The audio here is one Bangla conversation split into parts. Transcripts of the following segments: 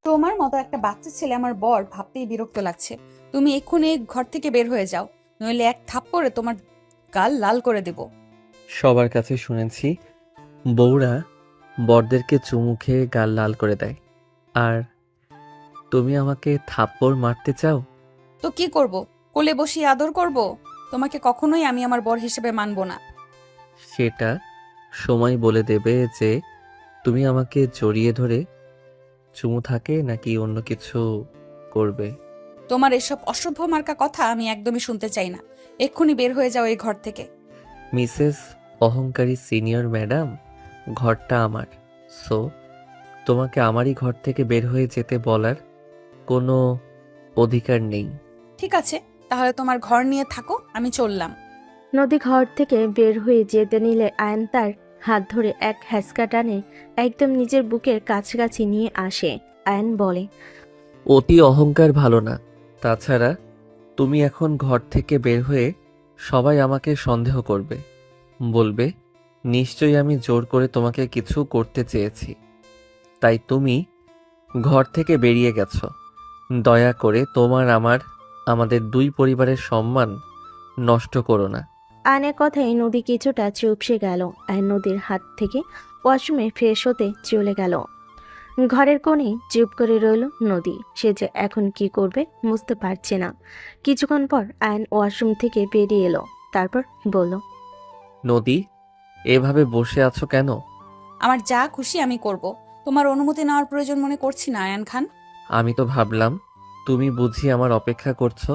তোমার মতো একটা বাচ্চা ছেলে আমার বর ভাবতেই বিরক্ত লাগছে। তুমি এক্ষুনি এই ঘর থেকে বের হয়ে যাও, নইলে এক থাপ্পড়ে তোমার গাল লাল করে দেব। সবার কাছে শুনেছি বউরা বরদেরকে চুমু খেয়ে গাল লাল করে দেয়, আর তুমি আমাকে থাপ্পড় মারতে চাও? তো কি করব? কোলে বসিয়ে আদর করব? তোমাকে কখনোই আমি আমার বর হিসেবে মানব না। সেটা সময় বলে দেবে যে তুমি আমাকে জড়িয়ে ধরে চুমু থাকে নাকি অন্য কিছু করবে। তোমার এসব অসভ্য মার্কা কথা আমি একদমই শুনতে চাই না। এক্ষুনি বের হয়ে যাও এই ঘর থেকে। মিসেস অহংকারী সিনিয়র ম্যাডাম, ঘরটা আমার, সো তোমাকে আমারই ঘর থেকে বের হয়ে যেতে বলার কোনো অধিকার নেই। ঠিক আছে, তাহলে তোমার ঘর নিয়ে থাকো, আমি চললাম। নদী ঘর থেকে বের হয়ে যেতে নিলে আয়ন তার হাত ধরে এক হ্যাঁচকা টানে একদম নিজের বুকের কাছাকাছি নিয়ে আসে। আয়ন বলে, অতি অহংকার ভালো না। তাছাড়া তুমি এখন ঘর থেকে বের হয়ে সবাই আমাকে সন্দেহ করবে, বলবে নিশ্চয়ই আমি জোর করে তোমাকে কিছু করতে চেয়েছি, তাই তুমি ঘর থেকে বেরিয়ে গেছো। দয়া করে আমাদের দুই পরিবারের সম্মান নষ্ট করো না। আয়নের কথায় নদী কিছুটা চুপসে গেল। আয়ন নদীর হাত থেকে ওয়াশরুমে ফ্রেশ হতে চলে গেল। ঘরের কোণে চুপ করে রইল নদী। সে যে এখন কি করবে বুঝতে পারছে না। কিছুক্ষণ পর আয়ন ওয়াশরুম থেকে বেরিয়ে এলো। তারপর বলল, নদী, এভাবে বসে আছো কেন? আমার যা খুশি আমি করব। তোমার অনুমতি নেওয়ার প্রয়োজন মনে করছি না আয়ান খান। আমি তো ভাবলাম তুমি বুঝি আমার অপেক্ষা করছো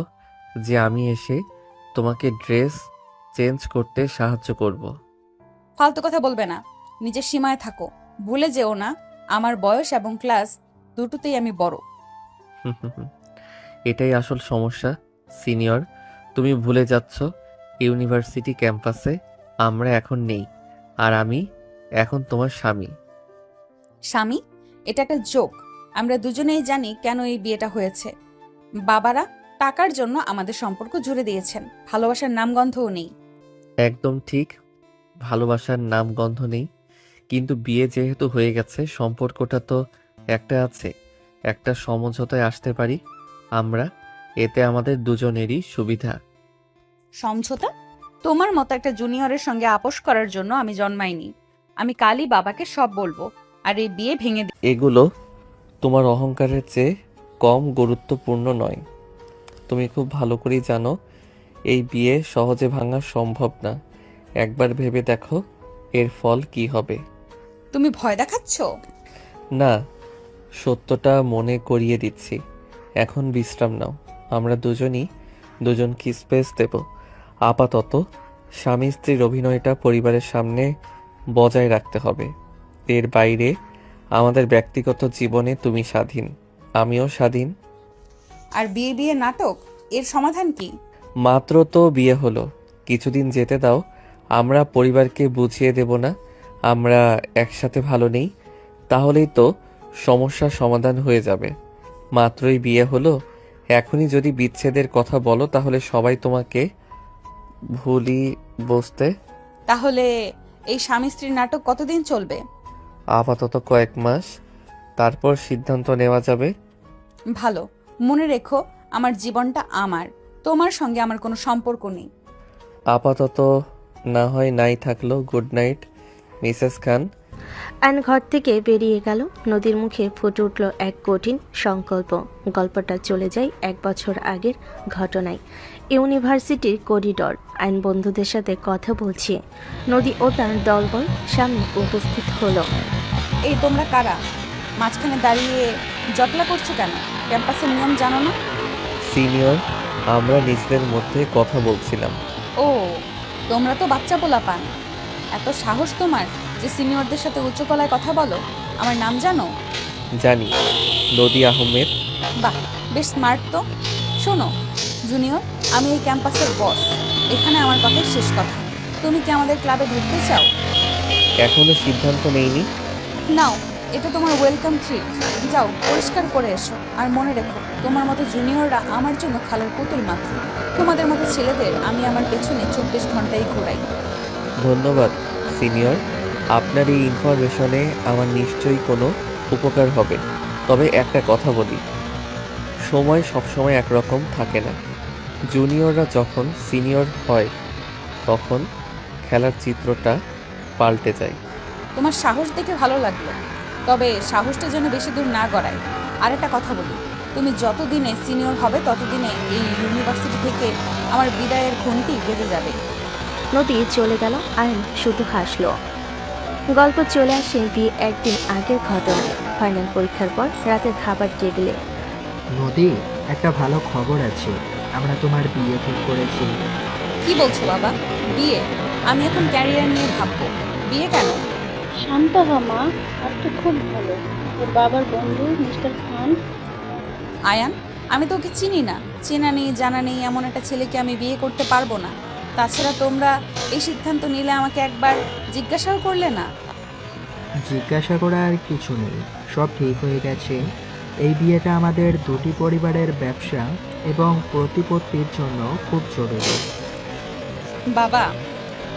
যে আমি এসে তোমাকে ড্রেস চেঞ্জ করতে সাহায্য করব। ফালতু কথা বলবে না, নিজের সীমায় থাকো। ভুলে যেও না, আমার বয়স এবং ক্লাস দুটোতেই আমি বড়। এটাই আসল সমস্যা সিনিয়র। তুমি ভুলে যাচ্ছ ইউনিভার্সিটি ক্যাম্পাসে আমরা এখন নেই, আর আমি এখন তোমার স্বামী। স্বামী? এটা একটা জোক। আমরা দুজনেই জানি কেন এই বিয়েটা হয়েছে। বাবারা টাকার জন্য আমাদের সম্পর্ক জুড়ে দিয়েছেন, ভালোবাসার নামগন্ধও নেই। একদম ঠিক, ভালোবাসার নাম গন্ধ নেই, কিন্তু বিয়ে যেহেতু হয়ে গেছে সম্পর্কটা তো একটা আছে, একটা সমঝোতায় আসতে পারি আমরা, এতে আমাদের দুজনেরই সুবিধা। সমঝোতা? তোমার মতো একটা জুনিয়রের সঙ্গে আপোষ করার জন্য আমি জন্মাইনি। আমি কালই বাবাকে সব বলবো, আর এই বিয়ে ভেঙে এগুলো তোমার অহংকারের চেয়ে কম গুরুত্বপূর্ণ নয়। তুমি খুব ভালো করেই জানো এই বিয়ে সহজে ভাঙা সম্ভব না। একবার ভেবে দেখো এর ফল কি হবে। তুমি ভয় দেখাচ্ছ? না, সত্যটা মনে করিয়ে দিচ্ছি। এখন বিশ্রাম নাও, আমরা দুজনই দুজনকে স্পেস দেব। আপাতত স্বামী স্ত্রীর অভিনয়টা পরিবারের সামনে বজায় রাখতে হবে। এর বাইরে আমাদের ব্যক্তিগত জীবনে তুমি স্বাধীন, আমিও স্বাধীন। আর বিয়ে বিয়ে নাটক, এর সমাধান কি? মাত্র তো বিয়ে হলো, কিছুদিন যেতে দাও। আমরা পরিবারকে বুঝিয়ে দেব না আমরা একসাথে ভালো নেই, তাহলেই তো সমস্যার সমাধান হয়ে যাবে। মাত্রই বিয়ে হলো, এখনই যদি বিচ্ছেদের কথা বলো তাহলে সবাই তোমাকে ভুলই বসতে। তাহলে এই স্বামী স্ত্রীর নাটক কতদিন চলবে? আপাতত কয়েক মাস, তারপর সিদ্ধান্ত নেওয়া যাবে। ভালো, মনে রেখো আমার জীবনটা আমার, তোমার সঙ্গে আমার কোনো সম্পর্ক নেই। আপাতত না হয় নাই থাকলো। গুড নাইট মিসেস খান। আয়ন ঘর থেকে বেরিয়ে গেল। নদীর মুখে ফুটে উঠল এক কঠিন সংকল্প। গল্পটা চলে যায় 1 বছর আগের ঘটনায়। ইউনিভার্সিটির করিডর। আয়ন বন্ধুদের সাথে কথা বলছে। নদী ও তার দলবল সামনে উপস্থিত হলো। এই তোমরা কারা? মাঝখানে দাঁড়িয়ে জটলা করছো কেন? ক্যাম্পাসের নিয়ম জানো না? সিনিয়র, আমরা নিজেদের মধ্যে কথা বলছিলাম। ও, তোমরা তো বাচ্চা পোলা পান। এত সাহস তোমার যে সিনিয়রদের সাথে উচ্চ গলায় কথা বলো? আমার নাম জানো? জানি, নদী আহমেদ। বাহ, বেশ স্মার্ট তো। শোনো জুনিয়র, আমি এই ক্যাম্পাসের বস। এখানে আমার কথাই শেষ কথা। তুমি কি আমাদের ক্লাবে ঢুকতে চাও? এখনো সিদ্ধান্ত নেইনি। নাও, এটা তোমার ওয়েলকাম ট্রিট। যাও পরিষ্কার করে এসো, আর মনে রেখো তোমার মতো জুনিয়ররা আমার জন্য খেলার পুতুল মাত্র। তোমাদের মতো ছেলেদের আমি আমার পেছনে 24 ঘন্টাই ঘোরাই। ধন্যবাদ সিনিয়র। আপনার এই ইনফরমেশনে আমার নিশ্চয়ই কোনো উপকার হবে। তবে একটা কথা বলি, সময় সবসময় একরকম থাকে না। জুনিয়ররা যখন সিনিয়র হয় তখন খেলার চিত্রটা পাল্টে যায়। তোমার সাহস দেখে ভালো লাগলো, তবে সাহসটা যেন বেশি দূর না গড়ায়। আর একটা কথা বলি, তুমি যতদিনে সিনিয়র হবে ততদিনে এই ইউনিভার্সিটি থেকে আমার বিদায়ের ঘন্টি বেজে যাবে। নদী চলে গেল, আয়ন শুধু হাসলো। গল্প চলে আসে বিয়ে একদিন আগের ঘটনায়। ফাইনাল পরীক্ষার পর রাতের খাবার টেবিলে। নদী, একটা ভালো খবর আছে। আমরা তোমার বিয়ে ঠিক করেছি। কি বলছো বাবা? বিয়ে? আমি এখন ক্যারিয়ার নিয়ে ভাববো। বিয়ে কেন? শান্ত হ মা, আর তো খুব ভালো। তোর বাবার বন্ধু মিস্টার খান। আয়ান, আমি তো ওকে চিনি না। চেনা নেই জানা নেই এমন একটা ছেলেকে আমি বিয়ে করতে পারবো না। তাছাড়া তোমরা এই সিদ্ধান্ত নিলে আমাকে একবার জিজ্ঞাসাও করলে না। জিজ্ঞাসা করার কিছু নেই, সব ঠিক হয়ে গেছে। এই বিয়েটা আমাদের দুটি পরিবারের ব্যবসা এবং প্রতিপত্তির জন্য খুব জরুরি। বাবা,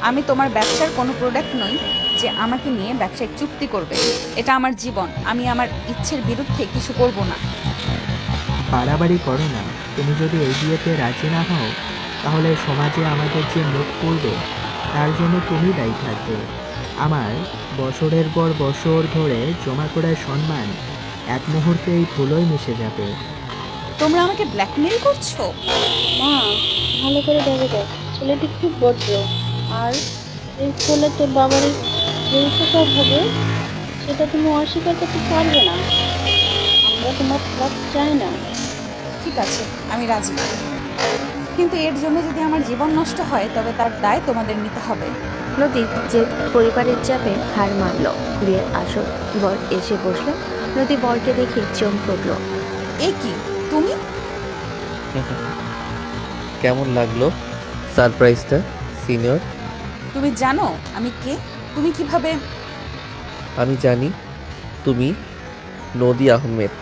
আমি তোমার ব্যবসার কোনো প্রোডাক্ট নই যে আমাকে নিয়ে ব্যবসায়িক চুক্তি করবে। এটা আমার জীবন, আমি আমার ইচ্ছের বিরুদ্ধে কিছু করব না। বাড়াবাড়ি করো না। তুমি যদি এই বিয়েতে রাজি না হও, তাহলে সমাজে আমাদের যে মুখ পড়বে তার জন্য তুমি দায়ী থাকবে। আমার বছরের পর বছর ধরে জমা করা সম্মান এক মুহূর্তেই ধুলোয় মিশে যাবে। তোমরা আমাকে ব্ল্যাকমেল করছো? মা, ভালো করে ভেবে দেখ, ছেলেটি খুব ভদ্র। আর এই ছেলে তোর বাবার যে উপকার হবে সেটা তুমি অস্বীকার করতে পারবে না। আমরা তোমার খারাপ চাই না। ঠিক আছে, আমি রাজি, কিন্তু এর জন্য যদি আমার জীবন নষ্ট হয় তবে তার দায় তোমাদের নিতে হবে। নদী যে পরিবারের চাপে হার মানল। বিয়ের আসর বর এসে বসলো। নদী বরকে দেখে চমকে উঠল। এ কি, তুমি? কেমন লাগলো সারপ্রাইজটা সিনিয়র? তুমি জানো আমি কে? তুমি কিভাবে? আমি জানি তুমি নদী আহমেদ,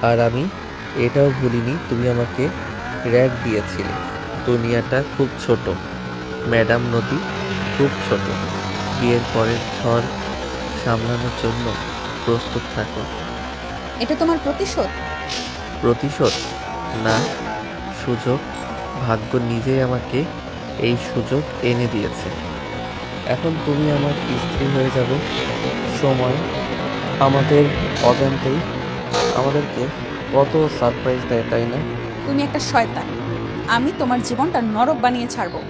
আর আমি এটাও ভুলিনি তুমি আমাকে র‍্যাগ দিয়েছিলে। দুনিয়াটা খুব ছোট ম্যাডাম নদী, খুব ছোট। বিয়ের পরের ঝড় সামলানোর জন্য প্রস্তুত থাকো। এটা তোমার প্রতিশোধ? প্রতিশোধ না, সুযোগ। ভাগ্য নিজেই আমাকে এই সুযোগ এনে দিয়েছে। এখন তুমি আমার স্ত্রী হয়ে যাবে। সময় আমাদের অজান্তেই আমাদেরকে কত সারপ্রাইজ দেয়, তাই না? তুমি একটা শয়তান। আমি তোমার জীবনটা নরক বানিয়ে ছাড়বো।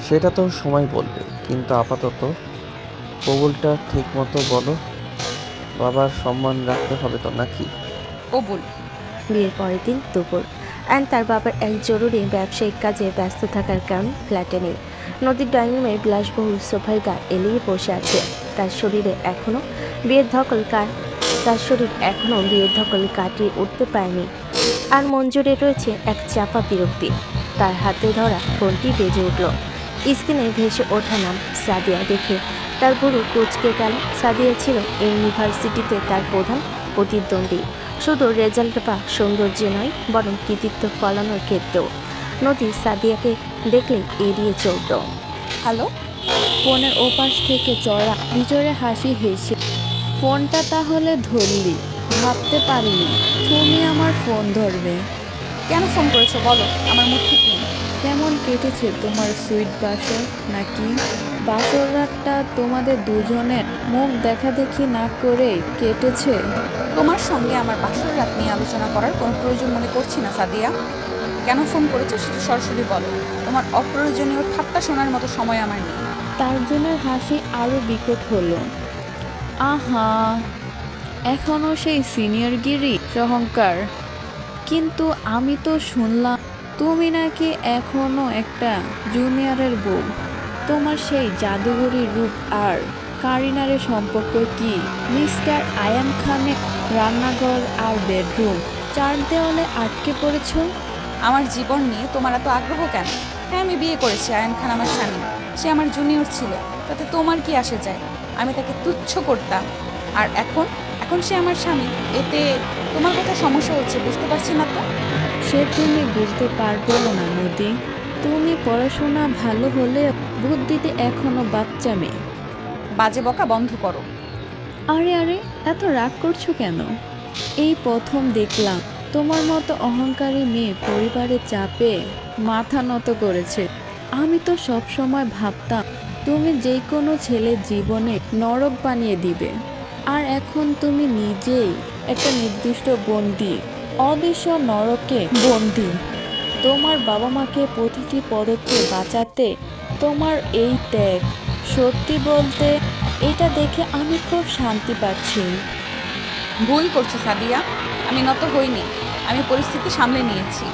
সেটা তো সময় বলবে, কিন্তু আপাতত কবুলটা ঠিক মতো বলো। বাবার সম্মান রাখতে হবে তো নাকি? কবুল। বিয়ের পরের দিন দুপুর। অ্যান্ড তার বাবার এক জরুরি ব্যবসায়িক কাজে ব্যস্ত থাকার কারণে ফ্ল্যাটে নেই। নদীর ডাইনিং রুমের বিলাসবহুল সোফায় গা এলিয়ে বসে আছে। তার শরীর এখনো বিয়ের ধকল কাটিয়ে উঠতে পারেনি। আর মন জুড়ে রয়েছে এক চাপা বিরক্তি। তার হাতে ধরা ফোনটি বেজে উঠল। স্ক্রিনে ভেসে ওঠা নাম সাদিয়া দেখে তার ভুরু কুঁচকে গেল। সাদিয়া ছিল ইউনিভার্সিটিতে তার প্রধান প্রতিদ্বন্দ্বী, শুধু রেজাল্ট বা সৌন্দর্যে নয় বরং কৃতিত্ব ফলানোর ক্ষেত্রেও। নদী সাদিয়াকে দেখলে এড়িয়ে চলত। হ্যালো? ফোনের ওপাশ থেকে চড়া ভিতরে হাসি হেসে, ফোনটা তাহলে ধরলি? ভাবতে পারিনি তুমি আমার ফোন ধরবে। কেন ফোন করেছো বলো, আমার মুড ঠিক নেই। কেমন কেটেছে তোমার সুইট বাসর? নাকি বাসর রাতটা তোমাদের দুজনের মুখ দেখাদেখি না করেই কেটেছে? তোমার সঙ্গে আমার বাসর রাত নিয়ে আলোচনা করার কোনো প্রয়োজন মনে করছি না সাদিয়া। কেন ফোন করেছো সেটা সরাসরি বলো। তোমার অপ্রয়োজনীয় ঠাট্টা শোনার মতো সময় আমার নেই। তার্জুনের হাসি আরো বিকট হলো। আহা, এখনো সেই সিনিয়রগিরি অহংকার। কিন্তু আমি তো শুনলাম তুমি নাকি এখনো একটা জুনিয়রের বউ। তোমার সেই জাদুঘরী রূপ আর কারিনারের সম্পর্ক কি? মিস্টার আয়ান খানের রান্নাঘর আর বেডরুম, চার দেওয়ালে আটকে পড়েছ? আমার জীবন নিয়ে তোমার এত আগ্রহ কেন? হ্যাঁ, আমি বিয়ে করেছি, আয়ান খান আমার স্বামী। সে আমার জুনিয়র ছিল, তাতে তোমার কি আসে যায়? আমি তাকে তুচ্ছ করতাম, আর এখন এখন সে আমার স্বামী। এতে তোমার কথা সমস্যা হচ্ছে, বুঝতে পারছি না তো। সে তুমি বুঝতে পারবে না নদী। তুমি পড়াশোনা ভালো হলে বুদ্ধিতে এখনো বাচ্চা মেয়ে। বাজে বকা বন্ধ করো। আরে আরে, এত রাগ করছো কেন? এই প্রথম দেখলাম তোমার মতো অহংকারী মেয়ে পরিবারের চাপে মাথা নত করেছে। আমি তো সব সময় ভাবতাম তুমি যে কোনো ছেলের জীবনে নরক বানিয়ে দিবে, আর এখন তুমি নিজেই একটা নির্দিষ্ট বন্দি, অদৃশ্য নরকে বন্দি। তোমার বাবা মাকে প্রতিটি পদক্ষেপ বাঁচাতে তোমার এই ত্যাগ, সত্যি বলতে এটা দেখে আমি খুব শান্তি পাচ্ছি। ভুল করছো সাদিয়া, আমি নত হইনি, আমি পরিস্থিতি সামলে নিয়েছি।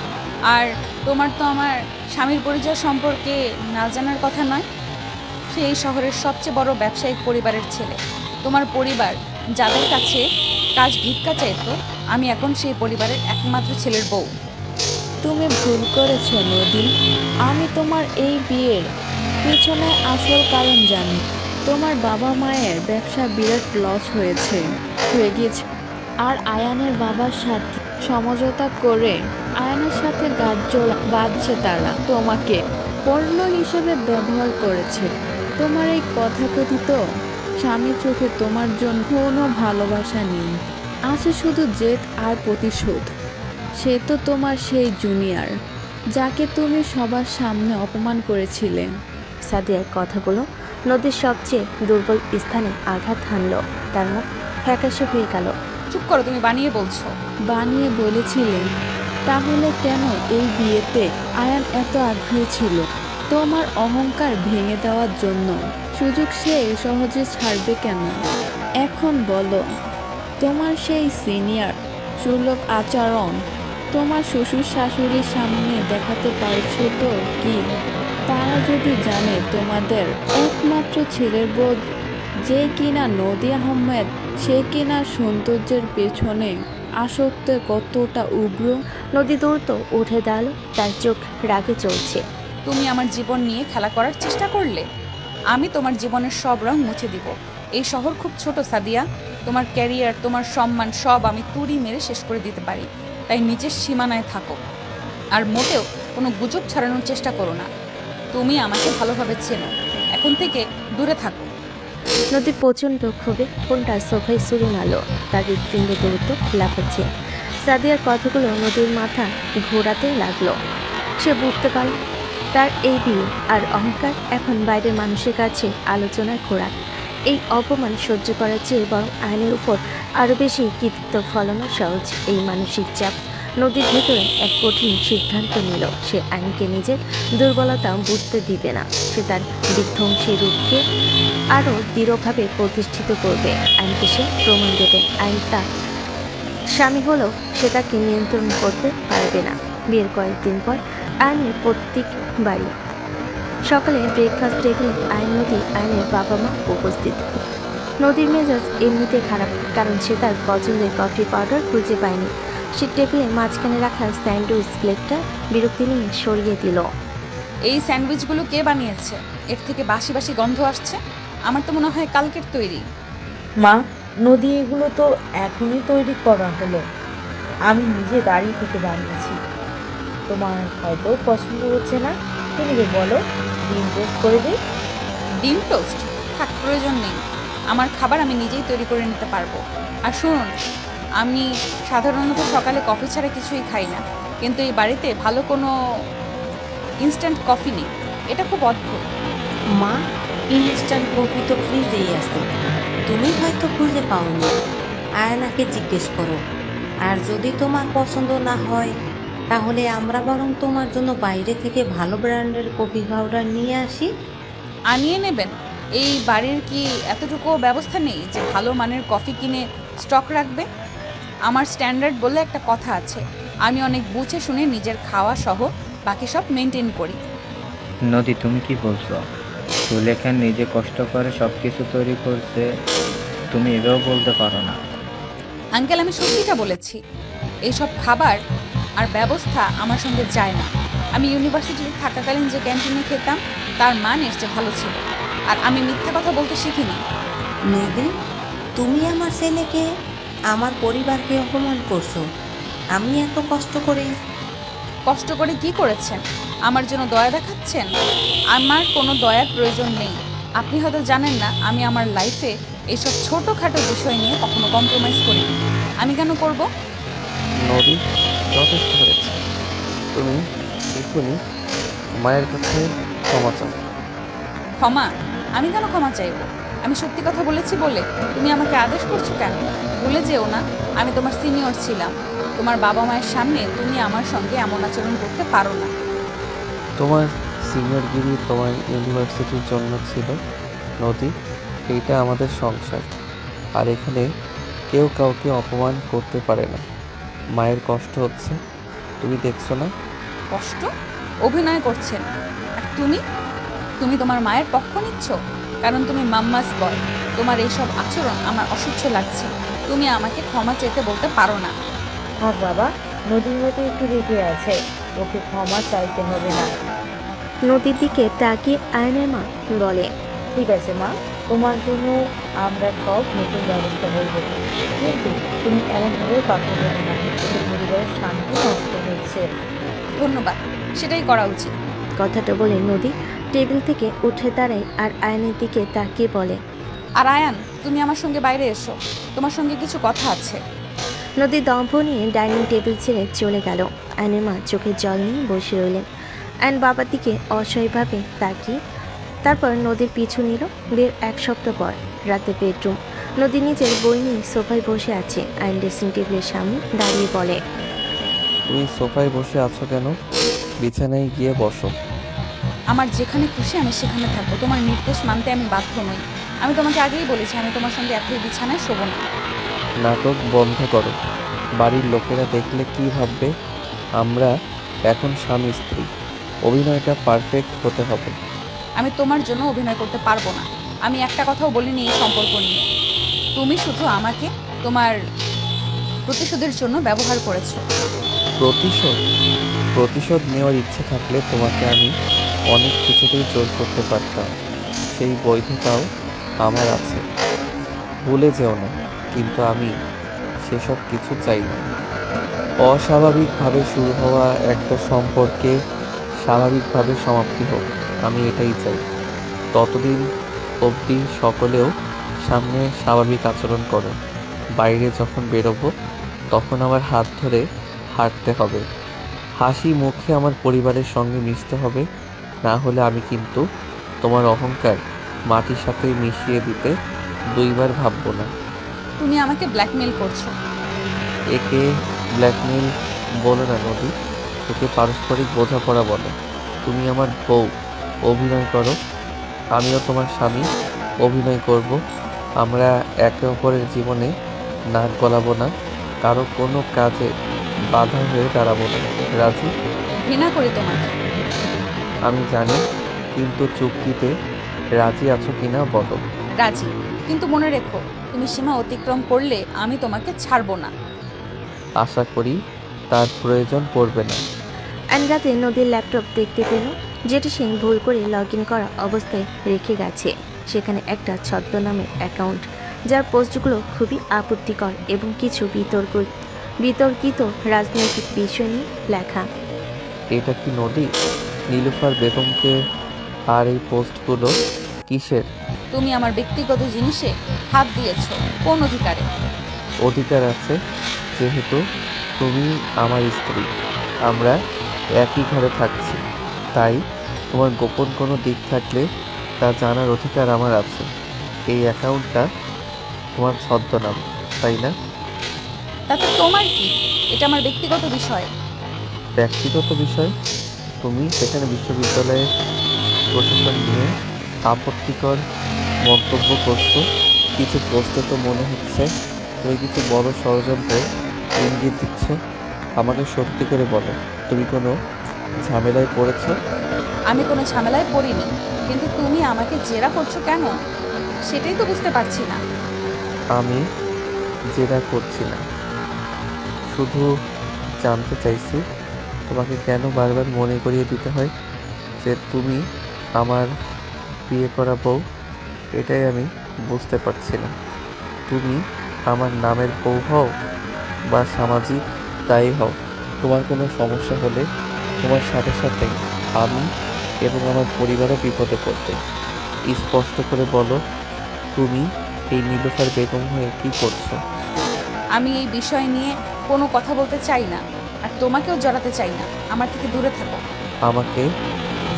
আর তোমার তো আমার স্বামীর পরিচয় সম্পর্কে না জানার কথা নয়। সে এই শহরের সবচেয়ে বড় ব্যবসায়িক পরিবারের ছেলে। তোমার পরিবার যাদের কাছে কাজ ভিক্ষা চাইতো, আমি এখন সেই পরিবারের একমাত্র ছেলের বউ। তুমি ভুল করেছ নদী। আমি তোমার এই বিয়ের পিছনে আসল কারণ জানি। তোমার বাবা মায়ের ব্যবসা বিরাট লস হয়ে গিয়েছে, আর আয়ানের বাবার সাথে সমঝোতা করে আয়ানের সাথে গাঠজোড়া বাঁধছে তারা। তোমাকে পণ্য হিসেবে ব্যবহার করেছে। তোমার এই কথাকথিত স্বামী চোখে তোমার জন্য কোনো ভালোবাসা নেই, আছে শুধু জেদ আর প্রতিশোধ। সে তো তোমার সেই জুনিয়র, যাকে তুমি সবার সামনে অপমান করেছিলে। সাদিয়ার কথাগুলো নদীর সবচেয়ে দুর্বল স্থানে আঘাত হানল। তার মুখ ফ্যাকাশে হয়ে গেল। চুপ করো, তুমি বানিয়ে বলছো। বানিয়ে বলেছিলে? তাহলে কেন এই বিয়েতে আয়ান এত আগ্রহী ছিল? তোমার অহংকার ভেঙে দেওয়ার জন্য। সুযোগ সে সহজে ছাড়বে কেন? এখন বলো, তোমার সেই সিনিয়র সুলভ আচরণ তোমার শ্বশুর শাশুড়ির সামনে দেখাতে পারছো তো কি? তারা যদি জানে তোমাদের একমাত্র ছেলের বোধ যে কিনা নদী আহমেদ, সে কিনা সৌন্দর্যের পেছনে আসক্ত কতটা উগ্র। নদী দ্রুত উঠে দাঁড়ালো, তার চোখ রাগে চলছে। তুমি আমার জীবন নিয়ে খেলা করার চেষ্টা করলে, আমি তোমার জীবনের সব রং মুছে দিব। এই শহর খুব ছোট সাদিয়া, তোমার ক্যারিয়ার, তোমার সম্মান সব আমি তুড়ি মেরে শেষ করে দিতে পারি। তাই নিজের সীমানায় থাকো, আর মোটেও কোনো গুজব ছড়ানোর চেষ্টা করো না। তুমি আমাকে ভালোভাবে চেনো, এখন থেকে দূরে থাকো। নদী প্রচণ্ড ক্ষোভে ফোনটা সোফায় ছুঁড়ে মারল। তার হৃৎপিণ্ড দ্রুত লাফাচ্ছে। সাদিয়ার কথাগুলো নদীর মাথা ঘোরাতে লাগলো। সে বুঝতে পারল তার এই বিয়ে আর অহংকার এখন বাইরের মানুষের কাছে আলোচনার খোরাক। এই অপমান সহ্য করার চেয়ে বরং আইনের উপর আরও বেশি কৃতিত্ব ফলানো সহজ। এই মানসিক চাপ নদীর ভেতরে এক কঠিন সিদ্ধান্ত নিল। সে আইনকে নিজের দুর্বলতা বুঝতে দিবে না। সে তার বিধ্বংসী রূপকে আরও দৃঢ়ভাবে প্রতিষ্ঠিত করবে। আইনকে সে প্রমাণ দেবে আইন তার স্বামী হলেও সে তাকে নিয়ন্ত্রণ করতে পারবে না। বিয়ের কয়েকদিন পর আইনের প্রত্যেক বাড়ি সকালে ব্রেকফাস্ট টেবিলে আইন, নদী, আইনের বাবা মা উপস্থিত। নদীর মেজাজ এমনিতে খারাপ, কারণ সে তার পছন্দের কফি পাউডার খুঁজে পায়নি। সে টেবিলের মাঝখানে রাখা স্যান্ডউইচ প্লেটটা বিরক্তি নিয়ে সরিয়ে দিল। এই স্যান্ডউইচগুলো কে বানিয়েছে? এর থেকে বাসি বাসি গন্ধ আসছে। আমার তো মনে হয় কালকের তৈরি। মা, নদী এগুলো তো এখনই তৈরি করা হলো। আমি নিজে দাঁড়িয়ে থেকে বানিয়েছি। তোমার হয়তো পছন্দ হচ্ছে না, কি নেবে বলো? ডিম টোস্ট করে দিই? ডিম টোস্ট থাক, প্রয়োজন নেই। আমার খাবার আমি নিজেই তৈরি করে নিতে পারবো। আর শুনুন, আমি সাধারণত সকালে কফি ছাড়া কিছুই খাই না, কিন্তু এই বাড়িতে ভালো কোনো ইনস্ট্যান্ট কফি নেই। এটা খুব অদ্ভুত। মা, ইনস্ট্যান্ট কফি তো ফ্রিজেই আছে, তুমি হয়তো খুঁজে পাওনি। আয়নাকে জিজ্ঞেস করো। আর যদি তোমার পছন্দ না হয়, তাহলে আমরা বরং তোমার জন্য বাইরে থেকে ভালো ব্র্যান্ডের কফি পাউডার নিয়ে আসি। আনিয়ে নেবেন? এই বাড়ির কি এতটুকু ব্যবস্থা নেই যে ভালো মানের কফি কিনে স্টক রাখবে? আমার স্ট্যান্ডার্ড বলে একটা কথা আছে, আমি অনেক বুঝে শুনে নিজের খাওয়া সহ বাকি সব মেনটেন করি। নদী, তুমি কি বলছো? সুলেখা নিজে কষ্ট করে সব কিছু তৈরি করছে, তুমি এভাবে বলতে পারো না। আঙ্কেল, আমি সত্যিটা বলেছি। এইসব খাবার আর ব্যবস্থা আমার সঙ্গে যায় না। আমি ইউনিভার্সিটিতে থাকাকালীন যে ক্যান্টিনে খেতাম তার মান এর চেয়ে ভালো ছিল। আর আমি মিথ্যা কথা বলতে শিখিনি। নদী, তুমি আমার ছেলেকে, আমার পরিবারকে অপমান করছো। আমি এত কষ্ট করে কি করেছেন? আমার জন্য দয়া দেখাচ্ছেন? আমার কোনো দয়ার প্রয়োজন নেই। আপনি হয়তো জানেন না আমি আমার লাইফে এইসব ছোটোখাটো বিষয় নিয়ে কখনো কম্প্রোমাইজ করি না। আমি কেন করব? নদী, যথেষ্ট হয়েছে। তুমি এক্ষুনি মায়ের কাছে ক্ষমা চাও। ক্ষমা? আমি কেন ক্ষমা চাইবো? আমি সত্যি কথা বলেছি বলে তুমি আমাকে আদেশ করছো কেন? ভুলে যেও না, আমি তোমার সিনিয়র ছিলাম। তোমার বাবা মায়ের সামনে তুমি আমার সঙ্গে এমন আচরণ করতে পারো না। তোমার সিনিয়রগিরি তোমার ইউনিভার্সিটির জন্য ছিল নদী। এইটা আমাদের সংসার, আর এখানে কেউ কাউকে অপমান করতে পারে না। মায়ের কষ্ট হচ্ছে, তুমি দেখছো না? কষ্ট? অভিনয় করছেন। আর তুমি তুমি তোমার মায়ের পক্ষ নিচ্ছ, কারণ তুমি মাম্মাস বয়। তোমার এইসব আচরণ আমার অসহ্য লাগছে। তুমি আমাকে ক্ষমা চেতে বলতে পারো না। থাক বাবা, নদীর হয়তো একটু রেগে আছে, ওকে ক্ষমা চাইতে হবে না। নদীর দিকে তাকিয়ে আয়নের মা বলে, ঠিক আছে মা, তোমার জন্য আমরা সব নতুন ব্যবস্থা করব, কিন্তু তুমি এমনভাবে কথা বলো না, এতে পরিবারের শান্তি নষ্ট হচ্ছে। ধন্যবাদ, সেটাই করা উচিত। কথাটা বলে নদী টেবিল থেকে উঠে দাঁড়ায় আর আয়নের দিকে তাকিয়ে বলে, আর আয়ান, তুমি আমার সঙ্গে বাইরে এসো, তোমার সঙ্গে কিছু কথা আছে। নদী দম্ভ নিয়ে ডাইনিং টেবিল ছেড়ে চলে গেল। আয়নের মা চোখে জল নিয়ে বসে রইলেন। আয়ন বাবার দিকে অসহায়ভাবে তাকিয়ে তারপর নদীর পিছু নিল। বিয়ের 1 সপ্তাহ পর রাতে বেডরুম। নদী নিজের বই নিয়ে সোফায় বসে আছে। আয়ন ড্রেসিং টেবিলের সামনে দাঁড়িয়ে বলে, তুমি সোফায় বসে আছো কেন? বিছানায় গিয়ে বসো। আমার যেখানে খুশি আমি সেখানে থাকবো, তোমার নির্দেশ মানতে আমি বাধ্য নই। আমি তোমাকে আগেই বলেছি আমি তোমার সঙ্গে একই বিছানায় শোবো না। নাটক বন্ধ করো। বাড়ির লোকেরা দেখলে কি ভাববে? আমরা এখন স্বামী স্ত্রী, অভিনয়টা পারফেক্ট হতে হবে। আমি তোমার জন্য অভিনয় করতে পারবো না। আমি একটা কথাও বলিনি এই সম্পর্ক নিয়ে। তুমি শুধু আমাকে তোমার প্রতিশোধের জন্য ব্যবহার করেছো। প্রতিশোধ? প্রতিশোধ নেওয়ার ইচ্ছে থাকলে তোমাকে আমি অনেক কিছুতেই জোর করতে পারতাম, সেই বৈধতাও আমার আছে, ভুলে যেও না। কিন্তু আমি সেসব কিছু চাই না। অস্বাভাবিকভাবে শুরু হওয়া একটা সম্পর্কে স্বাভাবিকভাবে সমাপ্তি হোক, আমি এটাই চাই। ততদিন অবধি সকলেও সামনে স্বাভাবিক আচরণ করো। বাইরে যখন বেরোবো তখন আমার হাত ধরে হাঁটতে হবে, হাসি মুখে আমার পরিবারের সঙ্গে মিশতে হবে। না হলে আমি কিন্তু তোমার অহংকার মাটির সাথে মিশিয়ে দিতে 2 বার ভাববো না। তুমি আমাকে ব্ল্যাকমেল করছো। একে ব্ল্যাকমেল বলো না নদী, একে পারস্পরিক বোঝাপড়া বলো। তুমি আমার বউ, অভিনয় করো, আমিও তোমার স্বামী, অভিনয় করব। আমরা একে অপরের জীবনে নাক গলাবো না, কারো কোনো কাজে বাধা হয়ে দাঁড়াবো না। রাজি? ঘৃণা করি তোমাকে। আমি জানি, কিন্তু চুক্তিতে রাজি আছো কিনা বলো। রাজি, কিন্তু মনে রেখো, তুমি সীমা অতিক্রম করলে আমি তোমাকে ছাড়বো না। আশা করি তার প্রয়োজন পড়বে না। আয়ন রাতে নদীর ল্যাপটপ দেখতে পেল, যেটি সে ভুল করে লগ ইন করা অবস্থায় রেখে গেছে। সেখানে একটা ছদ্মনামের অ্যাকাউন্ট, যার পোস্টগুলো খুবই আপত্তিকর এবং কিছু বিতর্কিত রাজনৈতিক বিষয় নিয়ে লেখা। এটা কি নদী? নীলুফার বেগমকে? আর এই পোস্টগুলো কিসের? তুমি আমার ব্যক্তিগত জিনিসে হাত দিয়েছো কোন অধিকারে? অধিকার আছে, যেহেতু তুমি আমার স্ত্রী, আমরা একই ঘরে থাকছি, তাই তোমার গোপন কোনো দিক থাকলে তা জানার অধিকার আমার আছে। এই অ্যাকাউন্টটা তোমার ছদ্মনাম, তাই না? তাতে তোমার কি? এটা আমার ব্যক্তিগত বিষয়। ব্যক্তিগত বিষয়? তুমি সেখানে বিশ্ববিদ্যালয়ের প্রশাসন নিয়ে আপত্তিকর মন্তব্য করছো। কিছু পোস্টে তো মনে হচ্ছে তুমি কিছু বড় ষড়যন্ত্রের ইঙ্গিত দিচ্ছ। আমাকে সত্যি করে বলো, তুমি কোনো ঝামেলায় পড়েছো? আমি কোনো ঝামেলায় পড়িনি, কিন্তু তুমি আমাকে জেরা করছো কেন সেটাই তো বুঝতে পারছি না। আমি জেরা করছি না, শুধু জানতে চাইছি তোমাকে কেন বারবার মনে করিয়ে দিতে হয় যে তুমি আমার বিয়ে করা বউ। এটাই আমি বুঝতে পারছি না। তুমি আমার নামের বউ হও বা সামাজিক দায়ী হও, তোমার কোনো সমস্যা হলে তোমার সাথে সাথে আমি এবং আমার পরিবারও বিপদে পড়বে। স্পষ্ট করে বলো, তুমি এই নীলুফার বেগম হয়ে কি করছো? আমি এই বিষয় নিয়ে কোনো কথা বলতে চাই না, আর তোমাকেও জড়াতে চাই না। আমার থেকে দূরে থাকো। আমাকে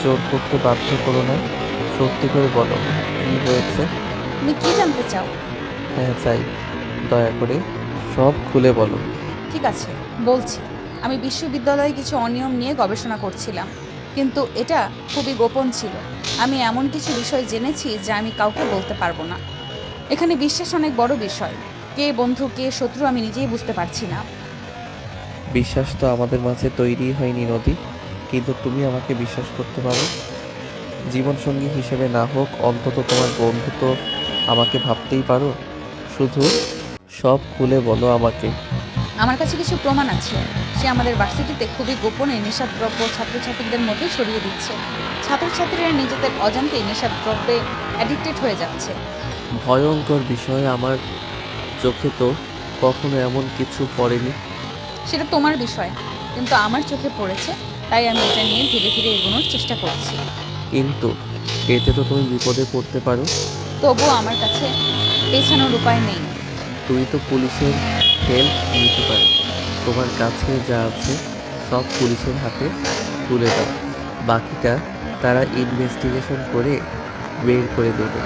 জোর করতে বাধ্য করো না, সত্যি করে বলো কি হয়েছে। তুমি কি জানতে চাও? হ্যাঁ চাই, দয়া করে সব খুলে বলো। ঠিক আছে, বলছি। আমি বিশ্ববিদ্যালয়ে কিছু অনিয়ম নিয়ে গবেষণা করছিলাম, কিন্তু এটা খুবই গোপন ছিল। আমি এমন কিছু বিষয় জেনেছি যা আমি কাউকে বলতে পারবো না। এখানে বিশ্বাস অনেক বড় বিষয়। কে বন্ধু কে শত্রু আমি নিজেই বুঝতে পারছি না। বিশ্বাস তো আমাদের মাঝে তৈরি হয়নি নদী, কিন্তু তুমি আমাকে বিশ্বাস করতে পারো। জীবনসঙ্গী হিসেবে না হোক, অন্তত তোমার বন্ধু তো আমাকে ভাবতেই পারো। শুধু সব খুলে বলো আমাকে। আমার কাছে কিছু প্রমাণ আছে। সে আমাদের ভার্সিটিতে খুবই গোপনে নেশাদ্রব্য ছাত্রছাত্রীদের মধ্যে ছড়িয়ে দিচ্ছে। ছাত্রছাত্রীরা নিজেদের অজান্তেই নেশাদ্রব্যে অ্যাডিক্টেড হয়ে যাচ্ছে। ভয়ঙ্কর বিষয়, আমার চোখে তো কখনো এমন কিছু পড়েনি। সেটা তোমার বিষয়, কিন্তু আমার চোখে পড়েছে, তাই আমি এটা নিয়ে ধীরে ধীরে এগোনোর চেষ্টা করছি। কিন্তু এতে তো তুমি বিপদে পড়তে পারো। তবুও আমার কাছে পেছানোর উপায় নেই। তুই তো পুলিশের হেল্প নিতে পারো। তোমার কাছে যা আছে সব পুলিশের হাতে তুলে দাও, বাকিটা তারা ইনভেস্টিগেশন করে বের করে দেবে।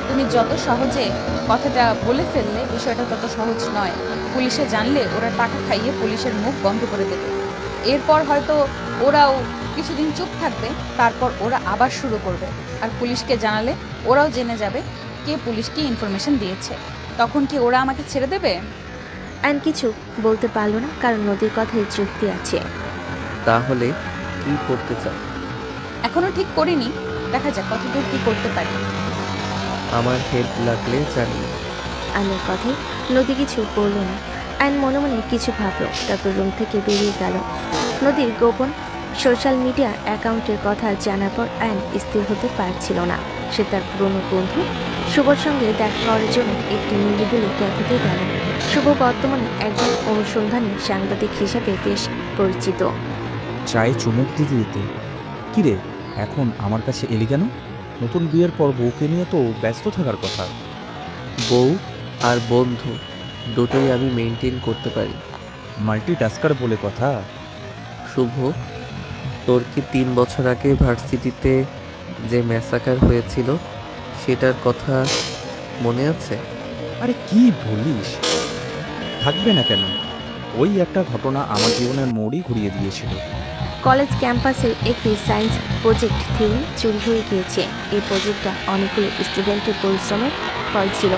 তুমি যত সহজে কথাটা বলে ফেললে, বিষয়টা তত সহজ নয়। পুলিশে জানলে ওরা টাকা খাইয়ে পুলিশের মুখ বন্ধ করে দেবে। এরপর হয়তো ওরাও কিছুদিন চুপ থাকবে, তারপর ওরা আবার শুরু করবে। আর পুলিশকে জানালে ওরাও জেনে যাবে কে পুলিশকে ইনফরমেশন দিয়েছে। তখন কি ওরা আমাকে ছেড়ে দেবে? আইন কিছু বলতে পারল না, কারণ নদীর কথায় যুক্তি আছে। তাহলে কি করতে চাও? এখনো ঠিক করিনি, দেখা যাক কতদূর কি করতে পারি। আমার হেল্প লাগলে জানিও। আইনের কথায় নদী কিছু বলল না। আইন মনে মনে কিছু ভাবল, তারপর রুম থেকে বেরিয়ে গেল। নদীর গোপন সোশ্যাল মিডিয়া অ্যাকাউন্টের কথা জানার পর আইন স্থির হতে পারছিল না। সে তার পুরনো বন্ধু শুভর সঙ্গে দেখা করার জন্য একটি নিরিবিলি ক্যাফেতে গেল। শুভ বর্তমানে একজন অনুসন্ধানী সাংবাদিক হিসাবে বেশ পরিচিত। চায়ে চুমুক দিতে দিতে, কিরে এখন আমার কাছে এলি কেন? নতুন বিয়ের পর বউকে নিয়ে তো ব্যস্ত থাকার কথা। বউ আর বন্ধু দুটোই আমি মেনটেন করতে পারি। মাল্টিটাস্কার বলে কথা। শুভ, তোর কি 3 বছর আগে ভার্সিটিতে যে ম্যাসাকার হয়েছিল সেটার কথা মনে আছে? আরে কি বলিস, থাকবে না কেন? ওই একটা ঘটনা আমার জীবনের মোড়ই ঘুরিয়ে দিয়েছিল। কলেজ ক্যাম্পাসের একটি সায়েন্স প্রজেক্ট থিওরি চুরি হয়ে গিয়েছে। এই প্রজেক্টটা অনেকগুলো স্টুডেন্টের পরিশ্রমের ফল ছিল।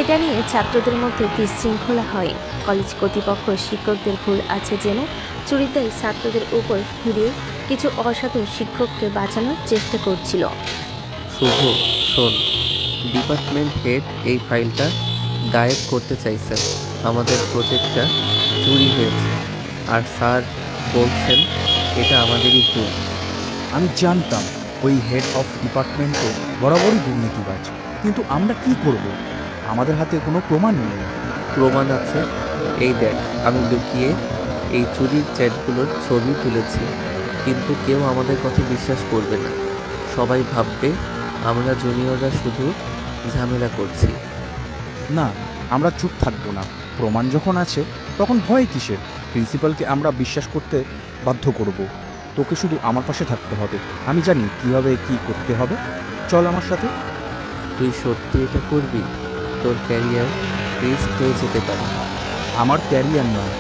এটা নিয়ে ছাত্রদের মধ্যে বিশৃঙ্খলা হয়। কলেজ কর্তৃপক্ষ শিক্ষকদের ভুল আছে জেনে চুরির দায় ছাত্রদের উপর দিয়ে কিছু অসাধু শিক্ষককে বাঁচানোর চেষ্টা করছিল। শুভ শোন, ডিপার্টমেন্ট হেড এই ফাইলটা গায়েব করতে চাইছেন। আমাদের প্রজেক্টটা চুরি হয়েছে, আর স্যার বলছেন এটা আমাদেরই ভুল। আমি জানতাম ওই হেড অফ ডিপার্টমেন্টও বরাবরই দুর্নীতিবাজ, কিন্তু আমরা কি করব? আমাদের হাতে কোনো প্রমাণ নেই। প্রমাণ আছে, এই দেখ, আমি লুকিয়ে এই চুরির চ্যাটগুলোর ছবি তুলেছি। কিন্তু কেউ আমাদের কথা বিশ্বাস করবে না। সবাই ভাববে আমরা জুনিয়ররা শুধু ঝামেলা করছি। না, আমরা চুপ থাকবো না। প্রমাণ যখন আছে তখন ভয় কিসের? প্রিন্সিপালকে আমরা বিশ্বাস করতে বাধ্য করব। তোকে শুধু আমার পাশে থাকতে হবে। আমি জানি কিভাবে কি করতে হবে। চল আমার সাথে। তুই সত্যি এটা করবি? তোর ক্যারিয়ার রিস্ক হয়ে যেতে পারে। আমার ক্যারিয়ার নয়,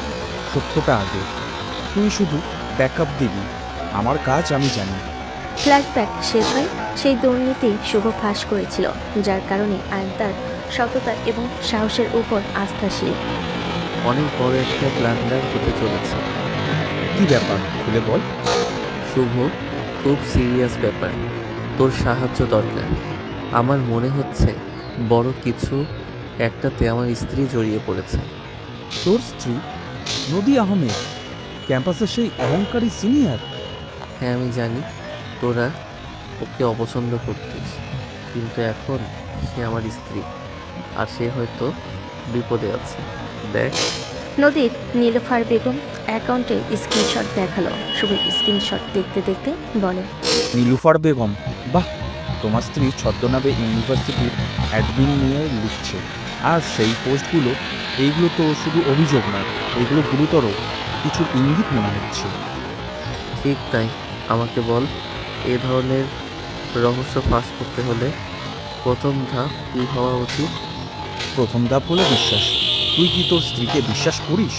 সত্যটা আগে। তুই শুধু ব্যাকআপ দিবি। আমার কাজ আমি জানি। ফ্ল্যাশব্যাক শেষ হয় সেই দুর্নীতি শুভ ফাঁস করেছিল, যার কারণে আইন তার সততা এবং সাহসের উপর আস্থাশীল। অনেক বড় একটা ব্লান্ডার হতে চলেছে। কি ব্যাপার খুলে বল। শুভ, খুব সিরিয়াস ব্যাপার, তোর সাহায্য দরকার। আমার মনে হচ্ছে বড় কিছু একটাতে আমার স্ত্রী জড়িয়ে পড়েছে। তোর স্ত্রী? নদী আহমেদ, ক্যাম্পাসের সেই অহংকারী সিনিয়র? হ্যাঁ আমি জানি তোরা ওকে অপছন্দ করতিস, কিন্তু এখন সে আমার স্ত্রী, আর সে হয়তো বিপদে আছে। দেখ। নদীর নীলুফার বেগম অ্যাকাউন্টে স্ক্রিনশট দেখালো। শুভ স্ক্রিনশট দেখতে দেখতে বলে, নীলুফার বেগম? বাহ, তোমার স্ত্রী ছদ্মনামে ইউনিভার্সিটির অ্যাডমিন নিয়ে লিখছে। আর সেই পোস্টগুলো, এইগুলো তো শুধু অভিযোগ নয়, এগুলো গুরুতর কিছু ইঙ্গিত মনে হচ্ছে। ঠিক তাই, আমাকে বল, এ ধরনের রহস্য ফাঁস করতে হলে প্রথম ধাপ কী হওয়া উচিত? প্রথম ধাপ হলো বিশ্বাস। তুই কি তোর স্ত্রীকে বিশ্বাস করিস?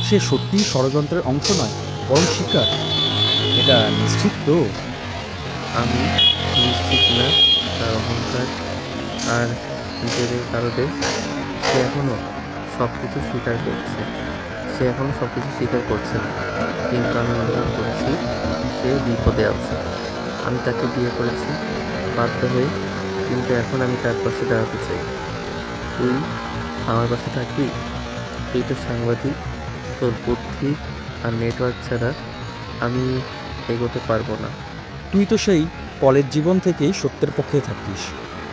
সে সত্যিই ষড়যন্ত্রের অংশ নয়, বরং শিকার। এটা নিশ্চিত তো? আমি নিশ্চিত না। তার অহংকার আর জেদের কারণে সে এখনও সব কিছু স্বীকার করছে। না, কিন্তু আমি অনুভব করেছি সে বিপদে আছে। আমি তাকে বিয়ে করেছি বাধ্য হয়ে, কিন্তু এখন আমি তার পাশে দাঁড়াতে চাই। তুই আমার পাশে থাকবি? তুই তো সাংবাদিক, তোর বুদ্ধি আর নেটওয়ার্ক ছাড়া আমি এগোতে পারবো না। তুই তো সেই কলেজ জীবন থেকেই সত্যের পক্ষে থাকিস।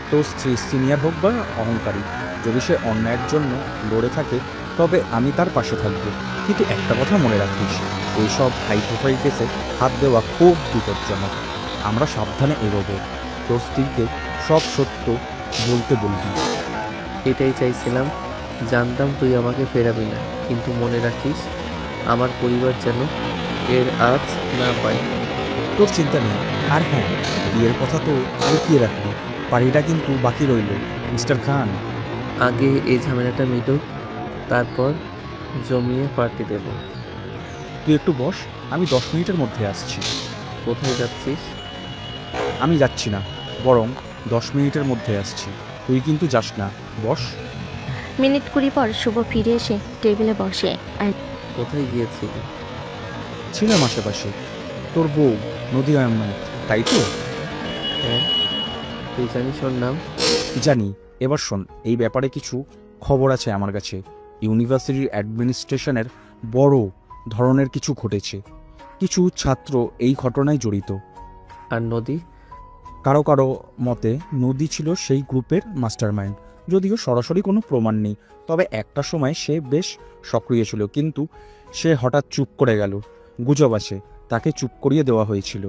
তোর স্ত্রী সিনিয়র হোক বা অহংকারী, যদি সে অন্যায়ের জন্য লড়ে থাকে তবে আমি তার পাশে থাকবো। কিন্তু একটা কথা মনে রাখিস, এইসব হাই প্রোফাইল কেসে হাত দেওয়া খুব বিপজ্জনক। আমরা সাবধানে এগোবো। তোর স্ত্রীকে সব সত্য বলতে বলবি। এটাই চাইছিলাম, জানতাম তুই আমাকে ফেরাবি না, কিন্তু মনে রাখিস আমার পরিবার যেন এর আজ না পায়। তোর চিন্তা নেই। আর হ্যাঁ, বিয়ের কথা তো লুকিয়ে রাখবি। বাড়িটা কিন্তু বাকি রইল মিস্টার খান। আগে এই ঝামেলাটা মিটুক, তারপর জমিয়ে পার্টি দেব। তুই একটু বস, আমি 10 মিনিটের মধ্যে আসছি। কোথায় যাচ্ছিস? আমি যাচ্ছি না, বরং 10 মিনিটের মধ্যে আসছি। তুই কিন্তু যাস না, বস। মিনিট 20 পর শুভ ফিরে এসে টেবিলে বসে। কোথায় গিয়েছিলি? ছিলাম আশেপাশে। তোর বউ নদী আহমেদ, তাই তো? হ্যাঁ, তুই জানিস ওর নাম? জানি। এবার শোন, এই ব্যাপারে কিছু খবর আছে আমার কাছে। ইউনিভার্সিটির অ্যাডমিনিস্ট্রেশনের বড় ধরনের কিছু ঘটেছে। কিছু ছাত্র এই ঘটনায় জড়িত। আর নদী? কারো কারো মতে নদী ছিল সেই গ্রুপের মাস্টারমাইন্ড। যদিও সরাসরি কোনো প্রমাণ নেই, তবে একটা সময় সে বেশ সক্রিয় ছিল, কিন্তু সে হঠাৎ চুপ করে গেল। গুজব আছে তাকে চুপ করিয়ে দেওয়া হয়েছিল।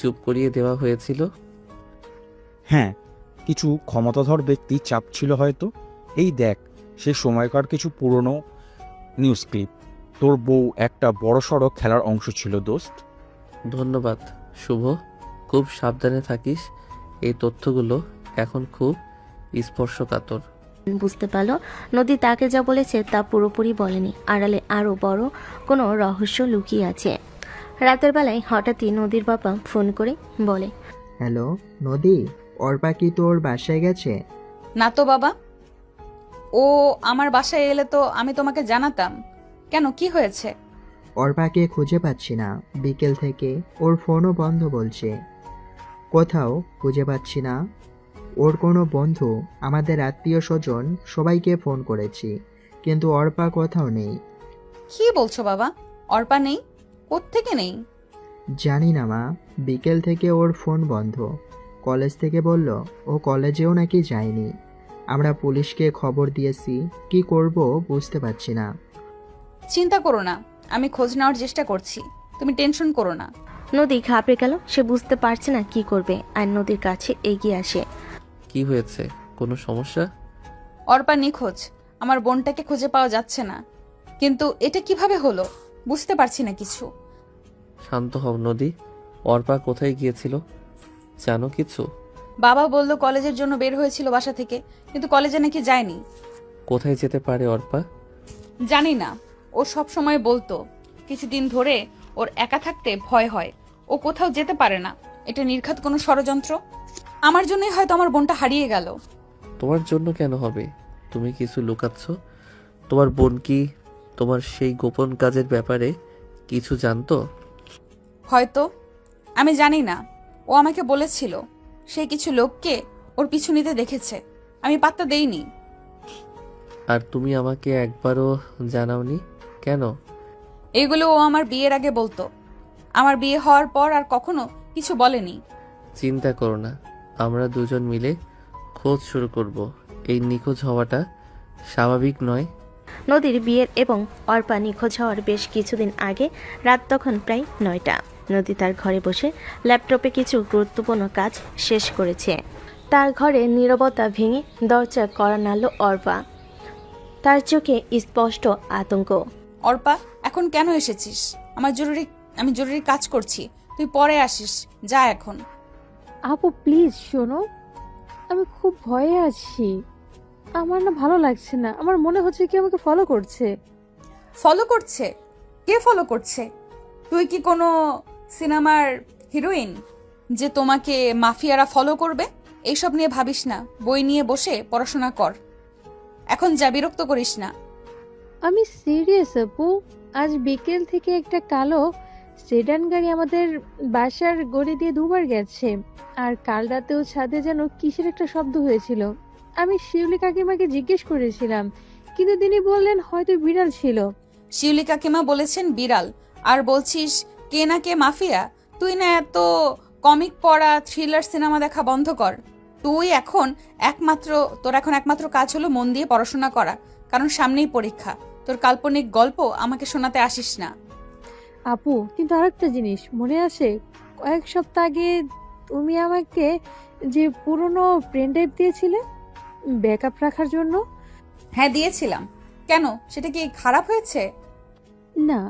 চুপ করিয়ে দেওয়া হয়েছিল? হ্যাঁ, কিছু ক্ষমতাধর ব্যক্তি চাপ ছিল হয়তো। এই দেখ, সে সময়কার কিছু পুরনো নিউজ ক্লিপ। তোর বউ একটা বড়সড় খেলার অংশ ছিল দোস্ত। ধন্যবাদ শুভ, খুব সাবধানে থাকিস। এই তথ্যগুলো এখন খুব স্পর্শকাতর। বুঝতে পারল নদী তাকে যা বলেছে তা পুরোপুরি বলেনি, আড়ালে আরও বড় কোনো রহস্য লুকিয়ে আছে। রাতের বেলায় হঠাৎই নদীর বাবা ফোন করে বলে, হ্যালো নদী, অর্পা কি তোর বাসায় গেছে? না তো বাবা, ও আমার বাসায় এলে তো আমি তোমাকে জানাতাম। কেন, কি হয়েছে? অর্পাকে খুঁজে পাচ্ছি না, বিকেল থেকে ওর ফোনও বন্ধ বলছে। কোথাও খুঁজে পাচ্ছি না। ওর কোনো বন্ধু, আমাদের আত্মীয় স্বজন সবাইকে ফোন করেছি, কিন্তু অর্পা কোথাও নেই। কি বলছো বাবা? অর্পা নেই? কোত্থেকে নেই? জানি না মা, বিকেল থেকে ওর ফোন বন্ধ। কলেজ থেকে বলল ও কলেজেও নাকি যায়নি। আমরা পুলিশকে খবর দিয়েছি, কি করব বুঝতে পারছি না। চিন্তা করো না, আমি খোঁজ নেওয়ার চেষ্টা করছি, তুমি টেনশন করো না। নদী ঘাবড়ে গেল। সে বুঝতে পারছে না কি করবে, আর নদীর কাছে এগিয়ে আসে। কি হয়েছে? কোনো সমস্যা? অর্পা নিখোঁজ, আমার বোনটাকে খুঁজে পাওয়া যাচ্ছে না। কিন্তু এটা কিভাবে হলো বুঝতে পারছি না কিছু। শান্ত হও নদী। অর্পা কোথায় গিয়েছিল জানো কিছু? বাবা বলল কলেজের জন্য বের হয়েছিল বাসা থেকে, কিন্তু কলেজে নাকি যায়নি। কোথায় যেতে পারে অর্পা? জানি না, ও সব সময় বলতো কিছুদিন ধরে ওর একা থাকতে ভয় হয়, ও কোথাও যেতে পারে না। এটা নির্ঘাত কোনো ষড়যন্ত্র। আমার জন্যই হয়তো আমার বোনটা হারিয়ে গেল। তোমার জন্য কেন হবে? তুমি কিছু লুকাচ্ছ। তোমার বোন কি তোমার সেই গোপন কাজের ব্যাপারে কিছু জানতো? হয়তো, আমি জানি না। ও আমাকে বলেছিল সে কিছু লোককে ওর পিছু নিতে দেখেছে, আমি পাত্তা দেইনি। আর তুমি আমাকে একবারও জানাওনি কেন? এগুলো ও আমার বিয়ের আগে বলতো, আমার বিয়ে হওয়ার পর আর কখনো কিছু বলেনি। চিন্তা করো না, আমরা দুজন মিলে খোঁজ শুরু করব। এই নিখোঁজ হওয়াটা স্বাভাবিক নয়। নদীর বিয়ের এবং অর্পা নিখোঁজ হওয়ার বেশ কিছুদিন আগে, রাত তখন প্রায় 9টা। নদী তার ঘরে বসে ল্যাপটপে কিছু গুরুত্বপূর্ণ কাজ শেষ করেছে। তার ঘরে নীরবতা ভেঙে দরজা কড়া নাড়ল অর্পা। তার চোখে স্পষ্ট আতঙ্ক। অর্পা, এখন কেন এসেছিস? আমি জরুরি কাজ করছি, তুই পরে আসিস, যা এখন। আপু প্লিজ শোনো, আমি খুব ভয়ে আছি। আমার না ভালো লাগছে না, আমার মনে হচ্ছে কি আমাকে ফলো করছে। ফলো করছে? কে ফলো করছে? তুই কি কোনো সিনেমার হিরোইন যে তোমাকে মাফিয়ারা ফলো করবে? এইসব নিয়ে ভাবিস না, বই নিয়ে বসে পড়াশোনা কর। এখন যা, বিরক্ত করিস না। আমি সিরিয়াস আপু, আজ বিকেল থেকে একটা কালো সেডান গাড়ি আমাদের বাসার গলি দিয়ে দুবার গেছে, আর কাল রাতেও ছাদে যেন কিসের একটা শব্দ হয়েছিল। আমি শিউলি কাকিমাকে জিজ্ঞেস করেছিলাম, কিন্তু তিনি বললেন হয়তো বিড়াল ছিল। শিউলি কাকিমা বলেছেন বিড়াল, আর বলছিস কে না কে মাফিয়া? তুই না এত কমিক পড়া থ্রিলার সিনেমা দেখা বন্ধ কর। তোর এখন একমাত্র কাজ হলো মন দিয়ে পড়াশোনা করা, কারণ সামনেই পরীক্ষা। তোর কাল্পনিক গল্প আমাকে শোনাতে আসিস না। আপু কিন্তু আরেকটা জিনিস মনে আছে, কয়েক সপ্তাহ আগে তুমি আমাকে যে পুরনো পেন ড্রাইভ দিয়েছিলে ব্যাকআপ রাখার জন্য? হ্যাঁ, দিয়েছিলাম। কেন, সেটা কি খারাপ হয়েছে? না,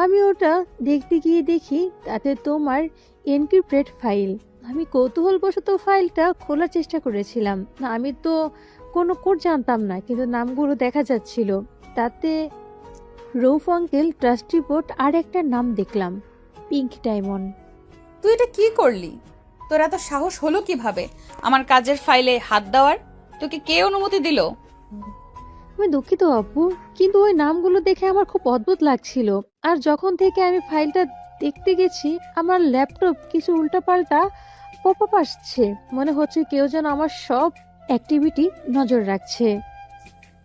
আমি ওটা দেখতে গিয়ে দেখি তাতে তোমার এনক্রিপ্টেড ফাইল। আমি কৌতূহলবশত ফাইলটা খোলার চেষ্টা করেছিলাম। না, আমি তো কোনো কোড জানতাম না, কিন্তু নামগুলো দেখা যাচ্ছিল। তাতে রৌফ আঙ্কেল, ট্রাস্ট রিপোর্ট আর একটা নাম দেখলাম, পিঙ্ক ডায়মন্ড। তুই এটা কি করলি? তোর এত সাহস হলো কিভাবে আমার কাজের ফাইলে হাত দেওয়ার? তোকে কে অনুমতি দিল? আমি দুঃখিত আপু, কিন্তু ওই নামগুলো দেখে আমার খুব অদ্ভুত লাগছিল। আর যখন থেকে আমি ফাইলটা দেখতে গেছি, আমার ল্যাপটপ কিছু উল্টাপাল্টা পপ আপ আসছে। মনে হচ্ছে কেউ যেন আমার সব অ্যাক্টিভিটি নজর রাখছে।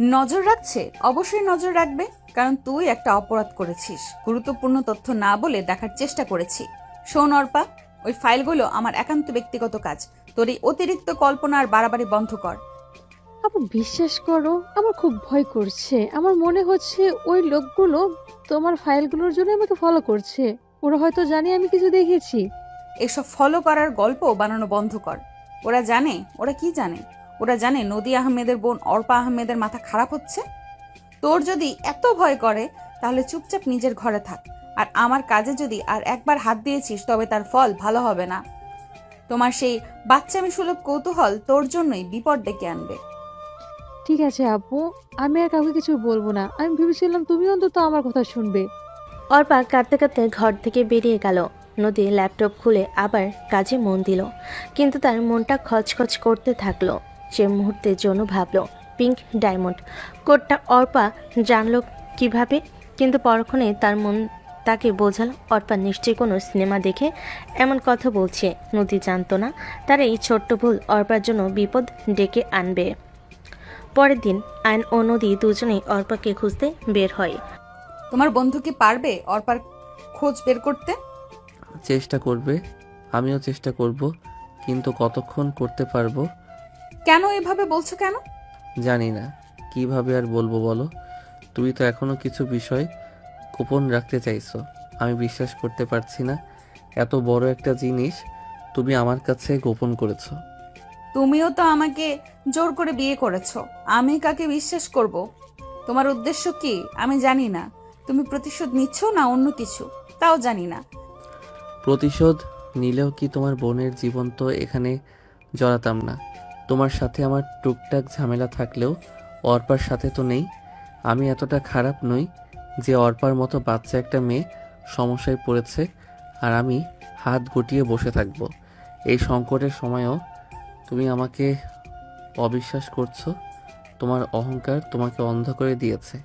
নজর রাখছে? অবশ্যই নজর রাখবে, কারণ তুই একটা অপরাধ করেছিস। গুরুত্বপূর্ণ তথ্য না বলে দেখার চেষ্টা করেছি। শোন অর্পা, ওই ফাইলগুলো আমার একান্ত ব্যক্তিগত কাজ। তোর এই অতিরিক্ত কল্পনা আর বাড়াবাড়ি বন্ধ কর। আপু বিশ্বাস করো, আমার খুব ভয় করছে। আমার মনে হচ্ছে ওই লোকগুলো তোমার ফাইলগুলোর জন্য আমাকে ফলো করছে। ওরা হয়তো জানে আমি কিছু দেখেছি। এসব ফলো করার গল্প বানানো বন্ধ কর। ওরা জানে, ওরা কি জানে? ওরা জানে নদী আহমেদের বোন অর্পা আহমেদের মাথা খারাপ হচ্ছে। তোর যদি এত ভয় করে তাহলে চুপচাপ নিজের ঘরে থাক। আর আমার কাজে যদি আর একবার হাত দিয়েছিস তবে তার ফল ভালো হবে না। তোমার সেই বাচ্চামি সুলভ কৌতূহল তোর জন্যই বিপদ ডেকে আনবে। ঠিক আছে আপু, আমি আর কাউকে কিছু বলবো না। আমি ভেবেছিলাম তুমি অন্তত আমার কথা শুনবে। অর্পা কাঁদতে কাঁদতে ঘর থেকে বেরিয়ে গেল। নদী ল্যাপটপ খুলে আবার কাজে মন দিল, কিন্তু তার মনটা খচখচ করতে থাকলো। সে মুহূর্তের জন্য ভাবলো পিঙ্ক ডায়মন্ড কোডটা অর্পা জানলো কিভাবে, কিন্তু পরক্ষণে তার মন তাকে বোঝালো অর্পা নিশ্চয়ই কোনো সিনেমা দেখে এমন কথা বলছে। নদী জানতো না তার এই ছোট্ট ভুল অর্পার জন্য বিপদ ডেকে আনবে। পরের দিন আয়ন ও নদী দুজনেই অর্পাকে খুঁজতে বের হয়। তোমার বন্ধু কি পারবে অর্পার খোঁজ বের করতে? চেষ্টা করবে, আমিও চেষ্টা করব, কিন্তু কতক্ষণ করতে পারবো কেন এভাবে বলছো কেন? জানি না, কিভাবে আর বলবো বলো। তুমি তো এখনো কিছু বিষয় গোপন রাখতে চাইছো। আমি বিশ্বাস করতে পারছি না এত বড় একটা জিনিস তুমি আমার কাছে গোপন করেছো। তুমিও তো আমাকে জোর করে বিয়ে করেছো, আমি কাকে বিশ্বাস করব? তোমার উদ্দেশ্য কি আমি জানি না। তুমি প্রতিশোধ নিচ্ছ না অন্য কিছু, তাও জানি না। প্রতিশোধ নিলেও কি তোমার বোনের জীবন তো এখানে জড়াতাম না। তোমার সাথে আমার টুকটাক ঝামেলা থাকলেও অর্পার সাথে তো নেই। আমি এতটা খারাপ নই যে অর্পার মতো বাচ্চা একটা মেয়ে সমস্যায় পড়েছে আর আমি হাত গুটিয়ে বসে থাকবো। এই সংকটের সময়ও তুমি আমাকে অবিশ্বাস করছো। তোমার অহংকার তোমাকে অন্ধ করে দিয়েছে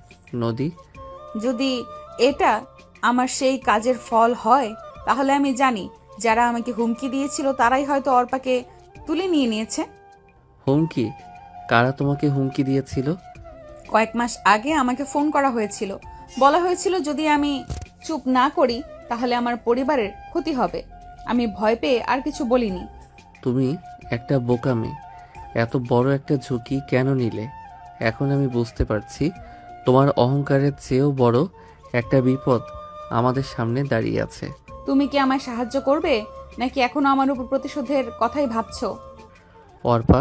নদী। যদি এটা আমার সেই কাজের ফল হয় তাহলে আমি জানি যারা আমাকে হুমকি দিয়েছিল তারাই হয়তো অর্পাকে তুলে নিয়েছে। হুমকি? কারা তোমাকে হুমকি দিয়েছিল? কয়েক মাস আগে আমাকে ফোন করা হয়েছিল, বলা হয়েছিল যদি আমি চুপ না করি তাহলে আমার পরিবারের ক্ষতি হবে। আমি ভয় পেয়ে আর কিছু বলিনি। তুমি একটা বোকা মেয়ে, এত বড় একটা ঝুঁকি কেন নিলে? এখন আমি বুঝতে পারছি তোমার অহংকারের চেয়েও বড় একটা বিপদ আমাদের সামনে দাঁড়িয়ে আছে। তুমি কি আমায় সাহায্য করবে নাকি এখনো আমার উপর প্রতিশোধের কথাই ভাবছো? অর্পা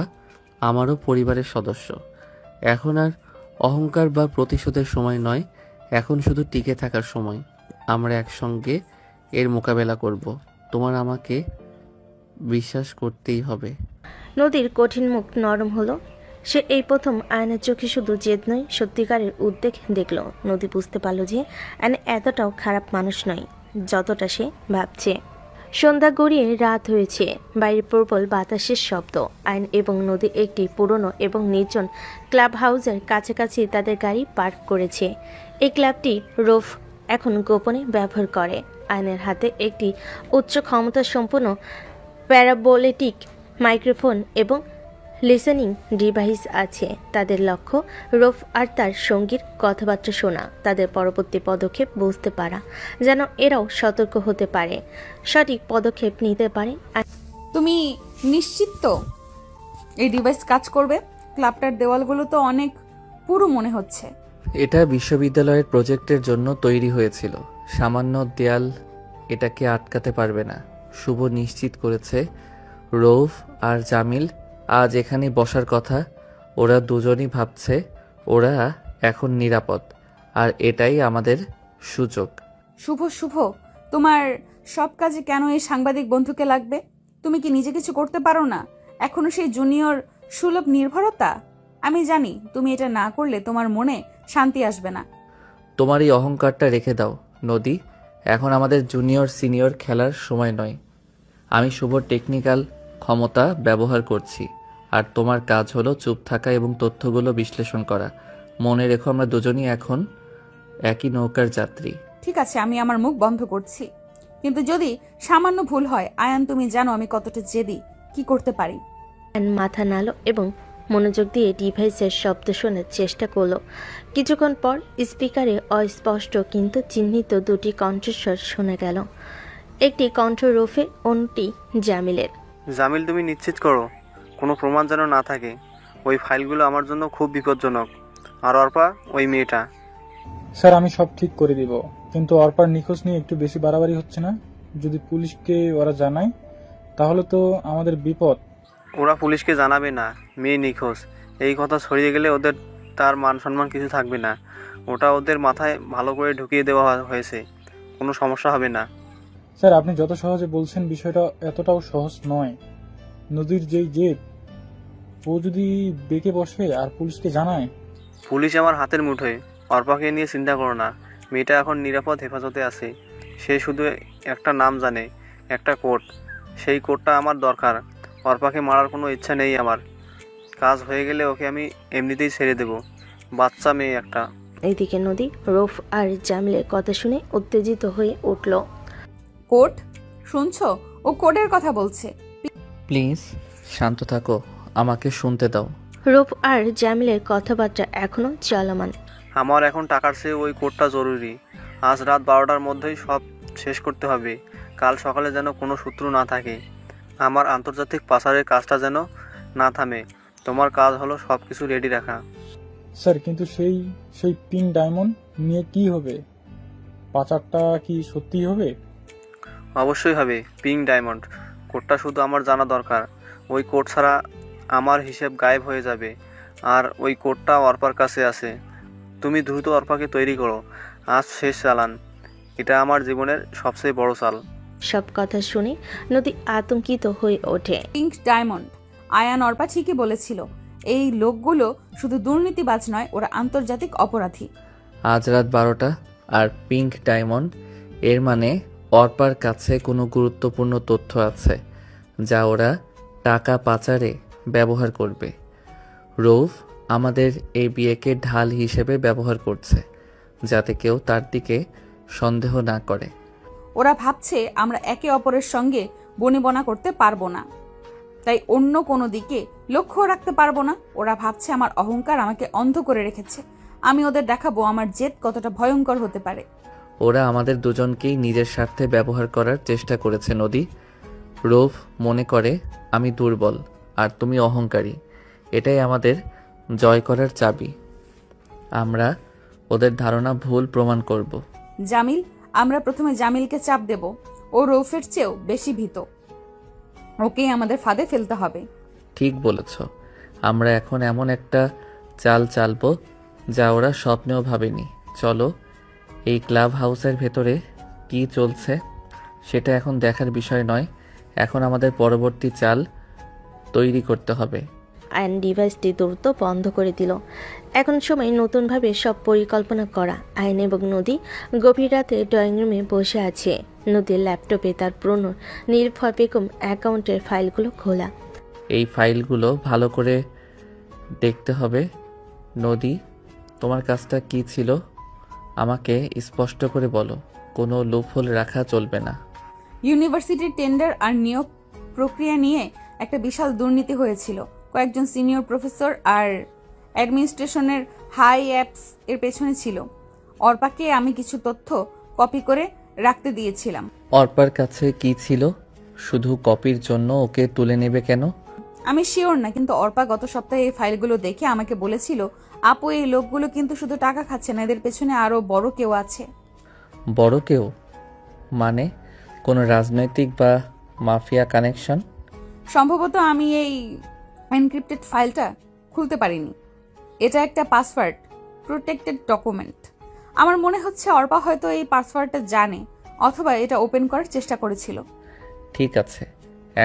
আমারও পরিবারের সদস্য। এখন আর অহংকার বা প্রতিশোধের সময় নয়, এখন শুধু টিকে থাকার সময়। আমরা একসঙ্গে এর মোকাবেলা করব। তোমার আমাকে বিশ্বাস করতেই হবে। নদীর কঠিন মুখ নরম হলো। সে এই প্রথম আয়নের চোখে শুধু জেদ নয়, সত্যিকারের উদ্বেগ দেখল। নদী বুঝতে পারল যে আয়ন এতটাও খারাপ মানুষ নয় যতটা সে ভাবছে। সন্ধ্যা গড়িয়ে রাত হয়েছে, বাইরে প্রবল বাতাসের শব্দ। আয়ন এবং নদী একটি পুরনো এবং নির্জন ক্লাব হাউসের কাছাকাছি তাদের গাড়ি পার্ক করেছে। এই ক্লাবটি রোফ এখন গোপনে ব্যবহার করে। আয়নের হাতে একটি উচ্চ ক্ষমতা সম্পন্ন প্যারাবোলেটিক মাইক্রোফোন এবং লিসেনিং ডিভাইস আছে। তাদের লক্ষ্য রোফ আর তার সঙ্গীর কথাবার্তা শোনা, তাদের পরবর্তী পদক্ষেপ বুঝতে পারা, যেন এরাও সতর্ক হতে পারে, সঠিক পদক্ষেপ নিতে পারে। তুমি নিশ্চিত তো এই ডিভাইস কাজ করবে? ক্লাবটার দেওয়ালগুলো তো অনেক পুরো মনে হচ্ছে। এটা বিশ্ববিদ্যালয়ের প্রজেক্টের জন্য তৈরি হয়েছিল। সামান্য দেয়াল এটাকে আটকাতে পারবে না। শুভ নিশ্চিত করেছে রৌফ আর জামিল আজ এখানে বসার কথা। ওরা দুজনই ভাবছে ওরা এখন নিরাপদ, আর এটাই আমাদের সুযোগ। শুভ শুভ, তোমার সব কাজে কেন এই সাংবাদিক বন্ধুকে লাগবে? তুমি কি নিজে কিছু করতে পারো না? এখনো সেই জুনিয়র সুলভ নির্ভরতা? আমি জানি তুমি এটা না করলে তোমার মনে শান্তি আসবে না। তোমার এই অহংকারটা রেখে দাও নদী। এখন আমাদের জুনিয়র সিনিয়র খেলার সময় নয়। আমি শুভর টেকনিক্যাল ক্ষমতা ব্যবহার করছি, আর তোমার কাজ হলো চুপ থাকা এবং তথ্যগুলো বিশ্লেষণ করা। মনে রেখো আমরা দুজনই এখন একই নৌকার যাত্রী। ঠিক আছে, আমি আমার মুখ বন্ধ করছি। কিন্তু যদি সামান্য ভুল হয়, আয়ান তুমি জানো আমি কতটা জেদি, কি করতে পারি। আয়ন মাথা নাড়ল এবং মনোযোগ দিয়ে ডিভাইসের শব্দ শোনার চেষ্টা করলো। কিছুক্ষণ পর স্পিকারে অস্পষ্ট কিন্তু চিহ্নিত দুটি কণ্ঠস্বর শোনা গেল। একটি কণ্ঠ রফের, অন্যটি জামিলের। জামিল, তুমি নিশ্চিত করো কোনো প্রমাণ যেন না থাকে। ওই ফাইলগুলো আমার জন্য খুব বিপজ্জনক। আর অর্পা, ওই মেয়েটা। স্যার, আমি সব ঠিক করে দিব, কিন্তু অর্পার নিখোঁজ নিয়ে একটু বেশি বাড়াবাড়ি হচ্ছে না? যদি পুলিশকে ওরা জানায় তাহলে তো আমাদের বিপদ। ওরা পুলিশকে জানাবে না মেয়ে নিখোঁজ। এই কথা ছড়িয়ে গেলে ওদের তার মান সম্মান কিছু থাকবে না। ওটা ওদের মাথায় ভালো করে ঢুকিয়ে দেওয়া হয়েছে, কোনো সমস্যা হবে না। স্যার, আপনি যত সহজে বলছেন বিষয়টা এতটাও সহজ নয়। নদীর যেই জেদ, ও যদি বেঁকে বসে আর পুলিশকে জানায়। পুলিশ আমার হাতের মুঠোয়। অর্পাকে নিয়ে চিন্তা করো না, মেয়েটা এখন নিরাপদ হেফাজতে আছে। সে শুধু একটা নাম জানে, একটা কোড। সেই কোডটা আমার দরকার। অর্পাকে মারার কোনো ইচ্ছা নেই আমার। কাজ হয়ে গেলে ওকে আমি এমনিতেই ছেড়ে দেব। বাচ্চা মেয়ে একটা। এইদিকে নদী রফ আর জামিলের কথা শুনে উত্তেজিত হয়ে উঠল। কোড শুনছো? ও কোডের কথা বলছে। প্লিজ শান্ত থাকো, আমাকে শুনতে দাও। রফ আর জামিলের কথাবার্তা এখনো চলমান। আমার এখন টাকার চেয়ে ওই কোডটা জরুরি। আজ রাত 12টার মধ্যেই সব শেষ করতে হবে। কাল সকালে যেন কোনো সূত্র না থাকে। আমার আন্তর্জাতিক পাচারের কাজটা যেন না থামে। তোমার কাজ হলো সব কিছু রেডি রাখা। স্যার, কিন্তু সেই পিঙ্ক ডায়মন্ড নিয়ে কি হবে? পাচারটা কি সত্যি হবে? অবশ্যই হবে। পিঙ্ক ডায়মন্ড কোডটা শুধু আমার জানা দরকার। ওই কোড ছাড়া আমার হিসেব গায়েব হয়ে যাবে। আর ওই কোডটা অর্পার কাছে আছে। তুমি দ্রুত অর্পাকে তৈরি করো। আজ শেষ চালান। এটা আমার জীবনের সবচেয়ে বড় চাল। সব কথা শুনে নদী আতঙ্কিত হয়ে ওঠে। পিঙ্ক ডায়মন্ড, আয়ান অর্পা ঠিকই বলেছিল। এই লোকগুলো শুধু দুর্নীতিবাজ নয়, ওরা আন্তর্জাতিক অপরাধী। আজ রাত 12টা আর পিঙ্ক ডায়মন্ড, এর মানে অর্পার কাছে কোনো গুরুত্বপূর্ণ তথ্য আছে যা ওরা টাকা পাচারে ব্যবহার করবে। রৌফ আমাদের এই বিয়েকে ঢাল হিসেবে ব্যবহার করছে, যাতে কেউ তার দিকে সন্দেহ না করে। ওরা ভাবছে আমরা একে অপরের সঙ্গে বনিবনা করতে পারবো না, তাই অন্য কোনো দিকে লক্ষ্য রাখতে পারবো না। ওরা ভাবছে আমার অহংকার আমাকে অন্ধ করে রেখেছে। আমি ওদের দেখাবো আমার জেদ কতটা ভয়ঙ্কর হতে পারে। ওরা আমাদের দুজনকেই নিজের স্বার্থে ব্যবহার করার চেষ্টা করেছে নদী। রৌফ মনে করে আমি দুর্বল আর তুমি অহংকারী। এটাই আমাদের জয় করার চাবি। আমরা ওদের ধারণা ভুল প্রমাণ করব। জামিল, আমরা প্রথমে জামিলকে চাপ দেব। ও রৌফের চেয়েও বেশি ভীত। ওকেই আমাদের ফাঁদে ফেলতে হবে। ঠিক বলেছ। আমরা এখন এমন একটা চাল চালবো যা ওরা স্বপ্নেও ভাবেনি। চলো, এই ক্লাব হাউসের ভেতরে কি চলছে সেটা এখন দেখার বিষয় নয়। এখন আমাদের পরবর্তী চাল তৈরি করতে হবে। আয়ন ডিভাইসটি দ্রুত বন্ধ করে দিল। এখন সময় নতুনভাবে সব পরিকল্পনা করা। আয়ন এবং নদী গভীর রাতে ড্রয়িং রুমে বসে আছে। নদীর ল্যাপটপে তার পুরনো নির্ভর বেগম অ্যাকাউন্টের ফাইলগুলো খোলা। এই ফাইলগুলো ভালো করে দেখতে হবে। নদী, তোমার কাজটা কি ছিল আমাকে স্পষ্ট করে বলো। কোনো লুপহোল রাখা চলবে না। ইউনিভার্সিটির টেন্ডার আর নিয়োগ প্রক্রিয়া নিয়ে একটা বিশাল দুর্নীতি হয়েছিল। কয়েকজন সিনিয়র প্রফেসর আর অ্যাডমিনিস্ট্রেশনের হাই অ্যাপস এর পেছনে ছিল। অর্পাকে আমি কিছু তথ্য কপি করে রাখতে দিয়েছিলাম। অর্পার কাছে কি ছিল? শুধু কপির জন্য ওকে তুলে নেবে কেন? আমি শিওর না, কিন্তু অর্পা গত সপ্তাহে এই ফাইলগুলো দেখে আমাকে বলেছিল, আপু এই লোকগুলো কিন্তু শুধু টাকা খাচ্ছে না, এদের পেছনে আরো বড় কেউ আছে। বড় কেউ মানে কোনো রাজনৈতিক বা মাফিয়া কানেকশন? সম্ভবত আমি এই এনক্রিপ্টেড ফাইলটা খুলতে পারিনি। এটা একটা পাসওয়ার্ড প্রোটেক্টেড ডকুমেন্ট। আমার মনে হচ্ছে অর্পা হয়তো এই পাসওয়ার্ডটা জানে, অথবা এটা ওপেন করার চেষ্টা করেছিল। ঠিক আছে,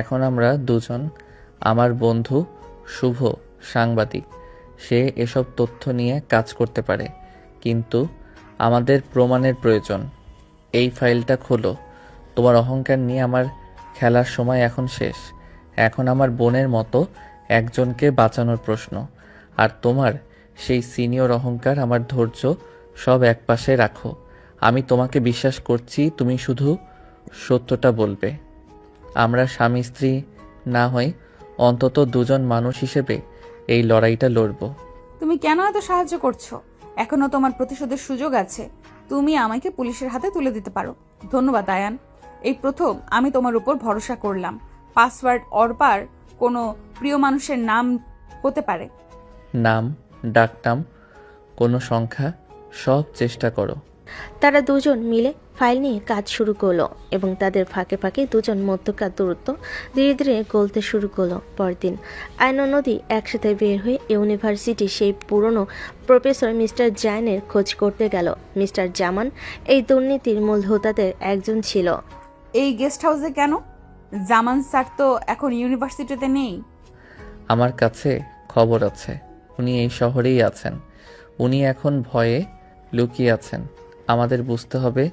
এখন আমরা দুজন, আমার বন্ধু শুভ সাংবাদিক, সে এসব তথ্য নিয়ে কাজ করতে পারে, কিন্তু আমাদের প্রমাণের প্রয়োজন। এই ফাইলটা খোলো। তোমার অহংকার নিয়ে আমার খেলার সময় এখন শেষ। এখন আমার বোনের মতো একজনকে বাঁচানোর প্রশ্ন। আর তোমার সেই সিনিয়র অহংকার, আমার ধৈর্য সব একপাশে রাখো। আমি তোমাকে বিশ্বাস করছি, তুমি শুধু সত্যটা বলবে। আমরা স্বামী স্ত্রী না হই, অন্তত দুজন মানুষ হিসেবে এই লড়াইটা লড়ব। তুমি কেন এত সাহায্য করছো? এখনো তোমার প্রতিশোধের সুযোগ আছে। তুমি আমাকে পুলিশের হাতে তুলে দিতে পারো। ধন্যবাদ আয়ান, এই প্রথম আমি তোমার উপর ভরসা করলাম। পাসওয়ার্ড অর্পার কোনো প্রিয় মানুষের নাম হতে পারে। নাম, ডাকনাম, কোনো সংখ্যা, সব চেষ্টা করো। তারা দুজন মিলে ফাইল নিয়ে কাজ শুরু করলো এবং তাদের ফাঁকে ফাঁকে দুজন মধ্যকার দূরত্ব ধীরে ধীরে গলতে শুরু করলো। পরদিন আয়ন ও নদী একসাথে বের হয়ে ইউনিভার্সিটির সেই পুরনো প্রফেসর মিস্টার জায়ানের খোঁজ করতে গেল। মিস্টার জামান এই দুর্নীতির মূল হোতাদের একজন ছিল। এই গেস্ট হাউসে কেন? জামান স্যার তো এখন ইউনিভার্সিটিতে নেই। আমার কাছে খবর আছে, উনি এই শহরেই আছেন। উনি এখন ভয়ে লুকিয়ে আছেন। আমাদের বুঝতে হবে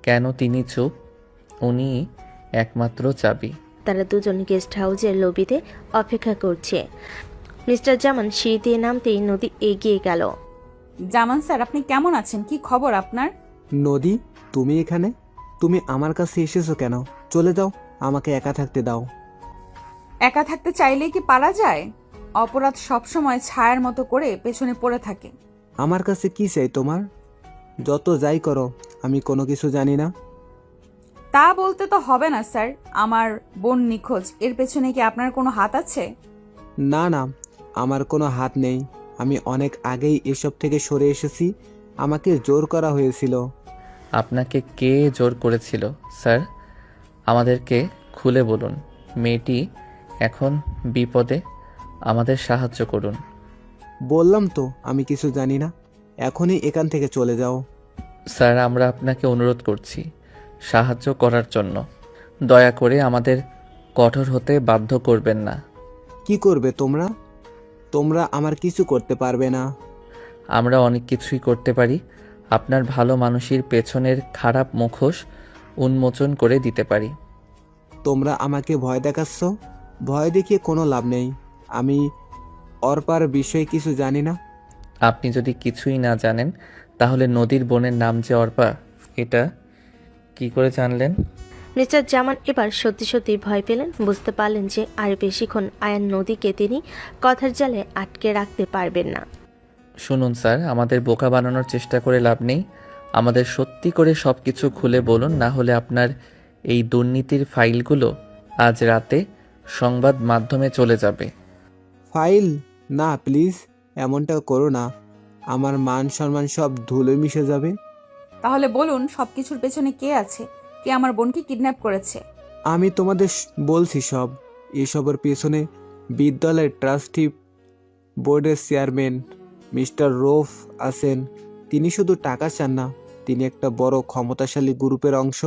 কেন তিনি চুপ। উনি একমাত্র চাবি। তারা দুজন গেস্ট হাউসের লবিতে অপেক্ষা করছে। মিস্টার জামান সিঁড়ি দিয়ে নামতেই নদী এগিয়ে গেল। জামান স্যার, আপনি কেমন আছেন? কি খবর আপনার? নদী, তুমি এখানে? তুমি আমার কাছে এসেছো কেন? চলে যাও, আমাকে একা থাকতে দাও। একা থাকতে চাইলেই কি পারা যায়? অপরাধ সবসময় ছায়ার মতো করে পেছনে পড়ে থাকে। আমার কাছে কি চাই তোমার? যত যাই করো, আমি কোনো কিছু জানি না। তা বলতে তো হবে না স্যার। আমার বোন নিখোঁজ, এর পেছনে কি আপনার কোনো হাত আছে? না না, আমার কোনো হাত নেই। আমি অনেক আগেই এসব থেকে সরে এসেছি। আমাকে জোর করা হয়েছিল। আপনাকে কে জোর করেছিল স্যার? আমাদেরকে খুলে বলুন। মেয়েটি এখন বিপদে, আমাদের সাহায্য করুন। বললাম তো আমি কিছু জানি না। এখনই এখান থেকে চলে যাও। স্যার, আমরা আপনাকে অনুরোধ করছি সাহায্য করার জন্য। দয়া করে আমাদের কঠোর হতে বাধ্য করবেন না। কি করবে তোমরা? তোমরা আমার কিছু করতে পারবে না। আমরা অনেক কিছুই করতে পারি। আপনার ভালো মানুষের পেছনের খারাপ মুখোশ উন্মোচন করে দিতে পারি। তোমরা আমাকে ভয় দেখাচ্ছ। ভয় দেখিয়ে কোনো লাভ নেই। আমি অর্পার বিষয়ে কিছু জানি না। আপনি যদি কিছুই না জানেন, তাহলে নদীর বোনের নাম যে অর্পা, এটা কি করে জানলেন? মিস্টার জামান এবার সত্যি সত্যি ভয় পেলেন। বুঝতে পারলেন যে আর বেশিক্ষণ আয়ান নদীকে তিনি কথার জালে আটকে রাখতে পারবেন না। শুনুন স্যার, আমাদের বোকা বানানোর চেষ্টা করে লাভ নেই। আমাদের সত্যি করে সব কিছু খুলে বলুন, না হলে আপনার এই দুর্নীতির ফাইলগুলো আজ রাতে সংবাদ মাধ্যমে চলে যাবে। ফাইল? না প্লিজ, এমনটা করো না। আমার মান সম্মান সব ধুলোয় মিশে যাবে। তাহলে বলুন সবকিছুর পেছনে কে আছে? কে আমার বোনকে কিডন্যাপ করেছে। আমি তোমাদের বলছি সব। এসবের পেছনে বিদ্যালয়ের ট্রাস্টি বোর্ডের চেয়ারম্যান মিস্টার রৌফ আছেন। তিনি শুধু টাকা চান না, তিনি একটা বড় ক্ষমতাশালী গ্রুপের অংশ।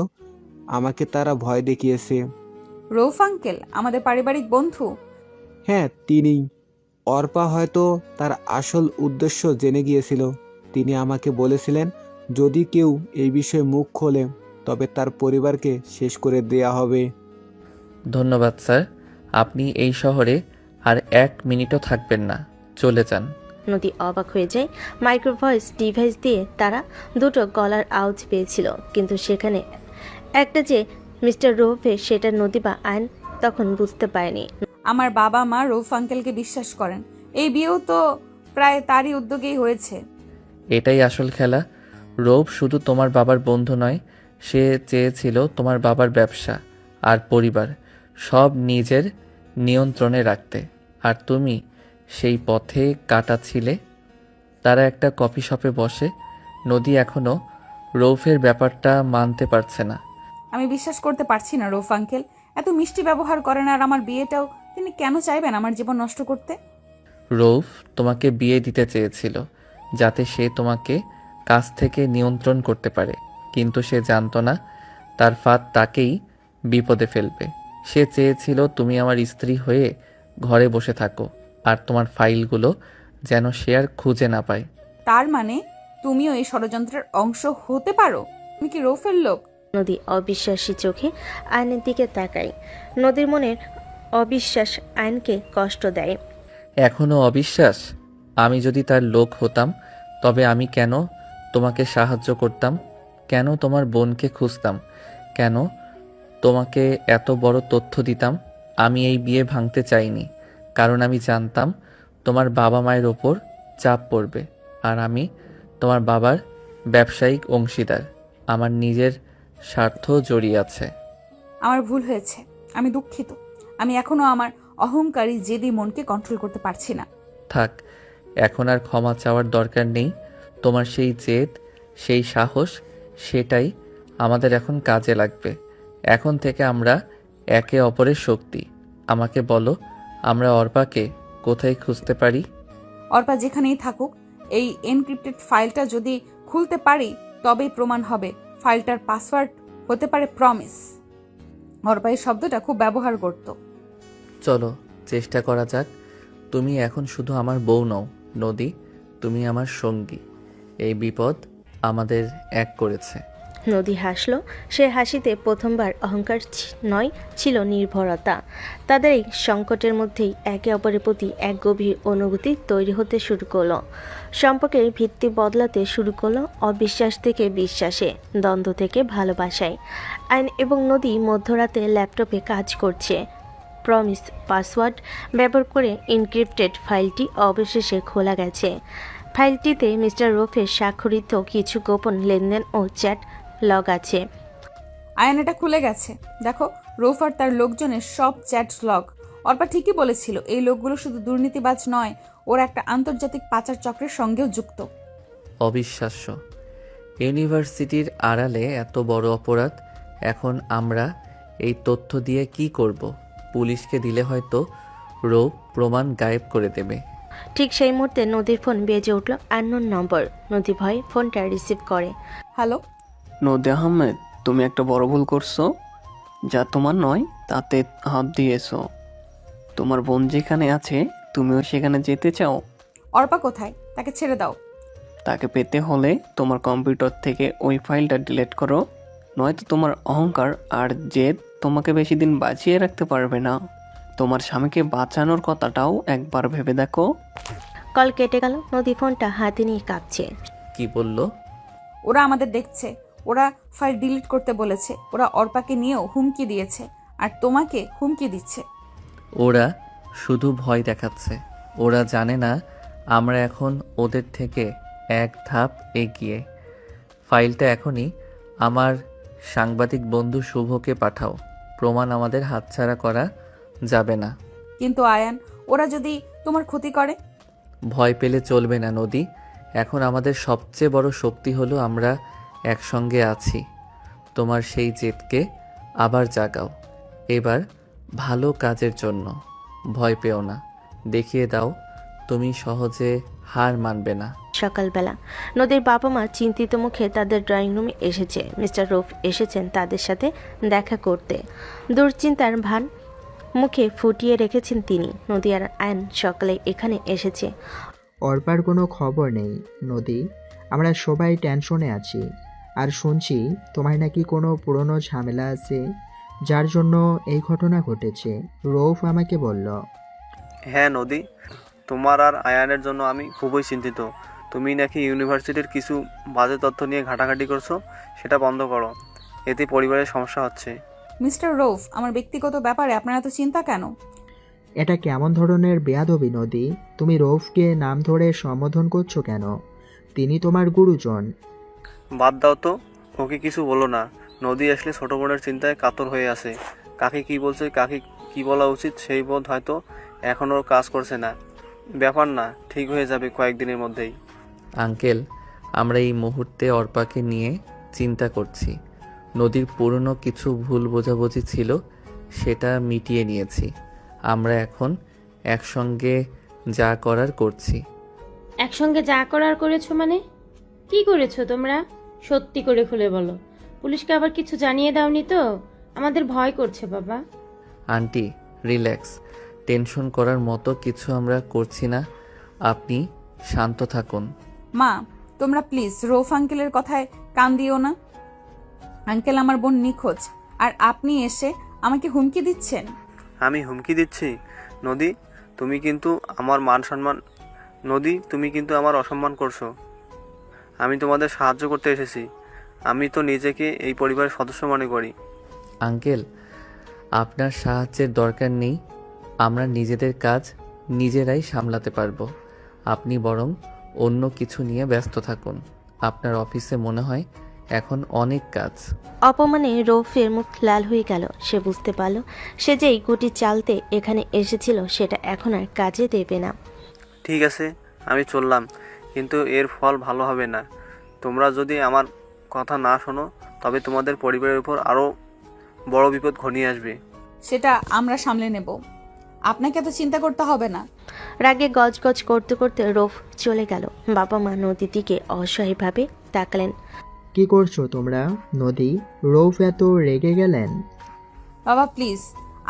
আমাকে তারা ভয় দেখিয়েছে। রৌফ আঙ্কেল আমাদের পারিবারিক বন্ধু। হ্যাঁ, তিনি। অর্পা হয়তো তার আসল উদ্দেশ্য জেনে গিয়েছিল। তিনি আমাকে বলেছিলেন যদি কেউ এই বিষয়ে মুখ খোলে তবে তার পরিবারকে শেষ করে দেয়া হবে। ধন্যবাদ স্যার, আপনি এই শহরে আর 1 মিনিটও থাকবেন না, চলে যান। নদী অবাক হয়ে যায়। মাইক্রোভয়েস ডিভাইস দিয়ে তারা দুটো গলার আওয়াজ পেয়েছিল, কিন্তু সেখানে একটা যে মিস্টার রৌফের সেটা নদী বা আইন তখন বুঝতে পারেনি। আমার বাবা মা রৌফ আঙ্কেলকে বিশ্বাস করেন। এই বিয়েও তো প্রায় তারই উদ্যোগেই হয়েছে। এটাই আসল খেলা। রৌফ শুধু তোমার বাবার বন্ধু নয়, সে চেয়েছিল তোমার বাবার ব্যবসা আর পরিবার সব নিজের নিয়ন্ত্রণে রাখতে, আর তুমি সেই পথে কাটাচ্ছিলে। তারা একটা কফি শপে বসে। নদী এখনও রৌফের ব্যাপারটা মানতে পারছে না। আমি বিশ্বাস করতে পারছি না রৌফ আঙ্কেল এত মিষ্টি ব্যবহার করেন, আর আমার বিয়েটাও তিনি কেন চাইবেন আমার জীবন নষ্ট করতে? রৌফ তোমাকে বিয়ে দিতে চেয়েছিল যাতে সে তোমাকে কাছ থেকে নিয়ন্ত্রণ করতে পারে, কিন্তু সে জানতো না তার ফাঁদ তাকেই বিপদে ফেলবে। সে চেয়েছিল তুমি আমার স্ত্রী হয়ে ঘরে বসে থাকো, আর তোমার ফাইলগুলো যেন সে আর খুঁজে না পায়। তার মানে তুমিও এই ষড়যন্ত্রের অংশ হতে পারো? তুমি কি রৌফের লোক? নদী অবিশ্বাসী চোখে আইনের দিকে তাকায়। নদীর মনের অবিশ্বাস আইনকে কষ্ট দেয়। এখনও অবিশ্বাস? আমি যদি তার লোক হতাম তবে আমি কেন তোমাকে সাহায্য করতাম? কেন তোমার বোনকে খুঁজতাম? কেন তোমাকে এত বড় তথ্য দিতাম? আমি এই বিয়ে ভাঙতে চাইনি, কারণ আমি জানতাম তোমার বাবা মায়ের ওপর চাপ পড়বে, আর আমি তোমার বাবার ব্যবসায়িক অংশীদার। আমার নিজের স্বার্থ জড়িয়ে আছে। আমার ভুল হয়েছে, আমি দুঃখিত। আমি এখনো আমার অহংকারী জেদি মনকে কন্ট্রোল করতে পারছি না। থাক, এখন আর ক্ষমা চাওয়ার দরকার নেই। তোমার সেই জেদ, সেই সাহস, সেটাই আমাদের এখন কাজে লাগবে। এখন থেকে আমরা একে অপরের শক্তি। আমাকে বলো, আমরা অর্পাকে কোথায় খুঁজতে পারি? অর্পা যেখানেই থাকুক, এই এনক্রিপ্টেড ফাইলটা যদি খুলতে পারি তবেই প্রমাণ হবে। ফাইলটার পাসওয়ার্ড হতে পারে প্রমিস। অর্পা এই শব্দটা খুব ব্যবহার করত। চলো চেষ্টা করা যাক। তুমি এখন শুধু আমার বউ নও নদী, তুমি আমার সঙ্গী। এই বিপদ আমাদের এক করেছে। নদী হাসল। সে হাসিতে প্রথমবার অহংকার নয়, ছিল নির্ভরতা। তাদের এই সংকটের মধ্যেই একে অপরের প্রতি এক গভীর অনুভূতি তৈরি হতে শুরু করলো। সম্পর্কের ভিত্তি বদলাতে শুরু করলো অবিশ্বাস থেকে বিশ্বাসে, দ্বন্দ্ব থেকে ভালোবাসায়। আইন এবং নদী মধ্যরাতে ল্যাপটপে কাজ করছে। প্রমিস পাসওয়ার্ড ব্যবহার করে এনক্রিপ্টেড ফাইলটি অবশেষে খোলা গেছে। ফাইলটিতে মিস্টার রৌফের স্বাক্ষরিত কিছু গোপন লেনদেন ও চ্যাট লগ আছে। আয়নাটা খুলে গেছে। দেখো, রৌফ আর তার লোকজনের সব চ্যাট লগ। অর্পা ঠিকই বলেছিল, এই লোকগুলো শুধু দুর্নীতিবাজ নয়, ওরা একটা আন্তর্জাতিক পাচার চক্রের সঙ্গেও যুক্ত। অবিশ্বাস্য, ইউনিভার্সিটির আড়ালে এত বড় অপরাধ। এখন আমরা এই তথ্য দিয়ে কি করব? পুলিশকে দিলে হয়তো রৌফ প্রমাণ গায়েব করে দেবে। ঠিক সেই মুহূর্তে নদীর ফোন বেজে উঠল। আননোন নম্বর। নদী ভয়ে ফোনটা রিসিভ করে। হ্যালো নদী আহমেদ, তুমি একটা বড় ভুল করছো, যা তোমার নয় তাতে হাত দিয়েছো। তোমার বোন যেখানে আছে তুমিও সেখানে যেতে চাও। অর্পা কোথায়? তাকে ছেড়ে দাও। তাকে পেতে হলে তোমার কম্পিউটার থেকে ওই ফাইলটা ডিলিট করো, নয়তো তোমার অহংকার আর জেদ তোমাকে বেশি দিন বাঁচিয়ে রাখতে পারবে না। তোমার স্বামীকে বাঁচানোর কথাটাও একবার ভেবে দেখো। কল কেটে গেল। নদী ফোনটা হাতে নিয়ে কাঁপছে। কি বললো? ওরা আমাদের দেখছে, ওরা ফাইল ডিলিট করতে বলেছে, ওরা অর্পাকে নিয়েও হুমকি দিয়েছে, আর তোমাকে হুমকি দিচ্ছে। ওরা শুধু ভয় দেখাচ্ছে। ওরা জানে না আমরা এখন ওদের থেকে এক ধাপ এগিয়ে। ফাইলটা এখনই আমার সাংবাদিক বন্ধু শুভকে পাঠাও। প্রমাণ আমাদের হাতছাড়া করা যাবে না। কিন্তু আয়ান, ওরা যদি তোমার ক্ষতি করে? ভয় পেলে চলবে না নদী। এখন আমাদের সবচেয়ে বড় শক্তি হলো আমরা একসঙ্গে আছি। তোমার সেই জেদকে আবার জাগাও। এবার ভালো কাজের জন্য। ভয় পেও না, দেখিয়ে দাও তুমি সহজে হার মানবে না। সকালবেলা নদীর বাবা মা চিন্তিত মুখে তাদের ড্রয়িং রুমে এসেছে। মিস্টার রৌফ এসেছেন তাদের সাথে দেখা করতে। দুশ্চিন্তার ভান মুখে ফুটিয়ে রেখেছেন তিনি। নদী আর আয়ন সকালে এখানে এসেছে। অর্পার কোনো খবর নেই নদী, আমরা সবাই টেনশনে আছি। আর শুনছি তোমার নাকি কোনো পুরনো ঝামেলা আছে, যার জন্য এই ঘটনা ঘটেছে, রৌফ আমাকে বলল। হ্যাঁ নদী, তোমার আর আয়ানের জন্য আমি খুবই চিন্তিত। তুমি নাকি ইউনিভার্সিটির কিছু বাজে তথ্য নিয়ে ঘাটাঘাটি করছো, সেটা বন্ধ করো। এতে পরিবারের সমস্যা হচ্ছে। মিস্টার রৌফ, আমার ব্যক্তিগত ব্যাপারে আপনার এত চিন্তা কেন? এটা কেমন ধরনের বেয়াদবি নদী? তুমি রৌফকে নাম ধরে সম্বোধন করছো কেন? তিনি তোমার গুরুজন। বাদ দাও তো, ওকে কিছু বলো না। নদী আসলে ছোট বোনের চিন্তায় কাতর হয়ে আছে। কাকে কি বলছে, কাকে কি বলা উচিত সেই বোধ হয়তো এখনও কাজ করছে না। ব্যাপার না, ঠিক হয়ে যাবে কয়েকদিনের মধ্যেই। আঙ্কেল, আমরা এই মুহূর্তে অর্পাকে নিয়ে চিন্তা করছি। নদীর পুরনো কিছু ভুল বোঝাবুঝি ছিল, সেটা মিটিয়ে নিয়েছি। আমরা এখন একসঙ্গে যা করার করছি। একসঙ্গে যা করার করেছো মানে? কি করেছো তোমরা? সত্যি করে খুলে বলো। পুলিশকে আবার কিছু জানিয়ে দাওনি তো? আমাদের ভয় করছে বাবা। Aunty, relax. টেনশন করার মতো কিছু আমরা করছি না, আপনি শান্ত থাকুন। মা, তোমরা প্লিজ রৌফ আঙ্কেলের কথায় কান দিও না। আঙ্কেল, আমার বোন নিখোঁজ, আর আপনি এসে আমাকে হুমকি দিচ্ছেন। আমি হুমকি দিচ্ছি? নদী, তুমি কিন্তু আমার মান সম্মান, নদী তুমি কিন্তু আমার অসম্মান করছো। আমি তোমাদের সাহায্য করতে এসেছি। আমি তো নিজেকে এই পরিবারের সদস্য মনে করি। আঙ্কেল, আপনার সাহায্যের দরকার নেই। আমরা নিজেদের কাজ নিজেরাই সামলাতে পারবো। আপনি বরং অন্য কিছু নিয়ে ব্যস্ত থাকুন। আপনার অফিসে মনে হয় এখন অনেক কাজ। অপমানে রৌফের মুখ লাল হয়ে গেল। সে বুঝতে পারল সে যেই গুটি চালতে এখানে এসেছিল সেটা এখন আর কাজে দেবে না। ঠিক আছে, আমি চললাম, কিন্তু এর ফল ভালো হবে না। তোমরা যদি আমার কথা না শোনো, তবে তোমাদের পরিবারের উপর আরও বড় বিপদ ঘনিয়ে আসবে। সেটা আমরা সামলে নেব, আপনাকে এত চিন্তা করতে হবে না। রাগে গজগজ করতে করতে রৌফ চলে গেল। বাবা মা নদীর দিকে অসহায়ভাবে তাকালেন। কি করছো তোমরা নদী? রৌফ এত রেগে গেলেন? বাবা প্লিজ,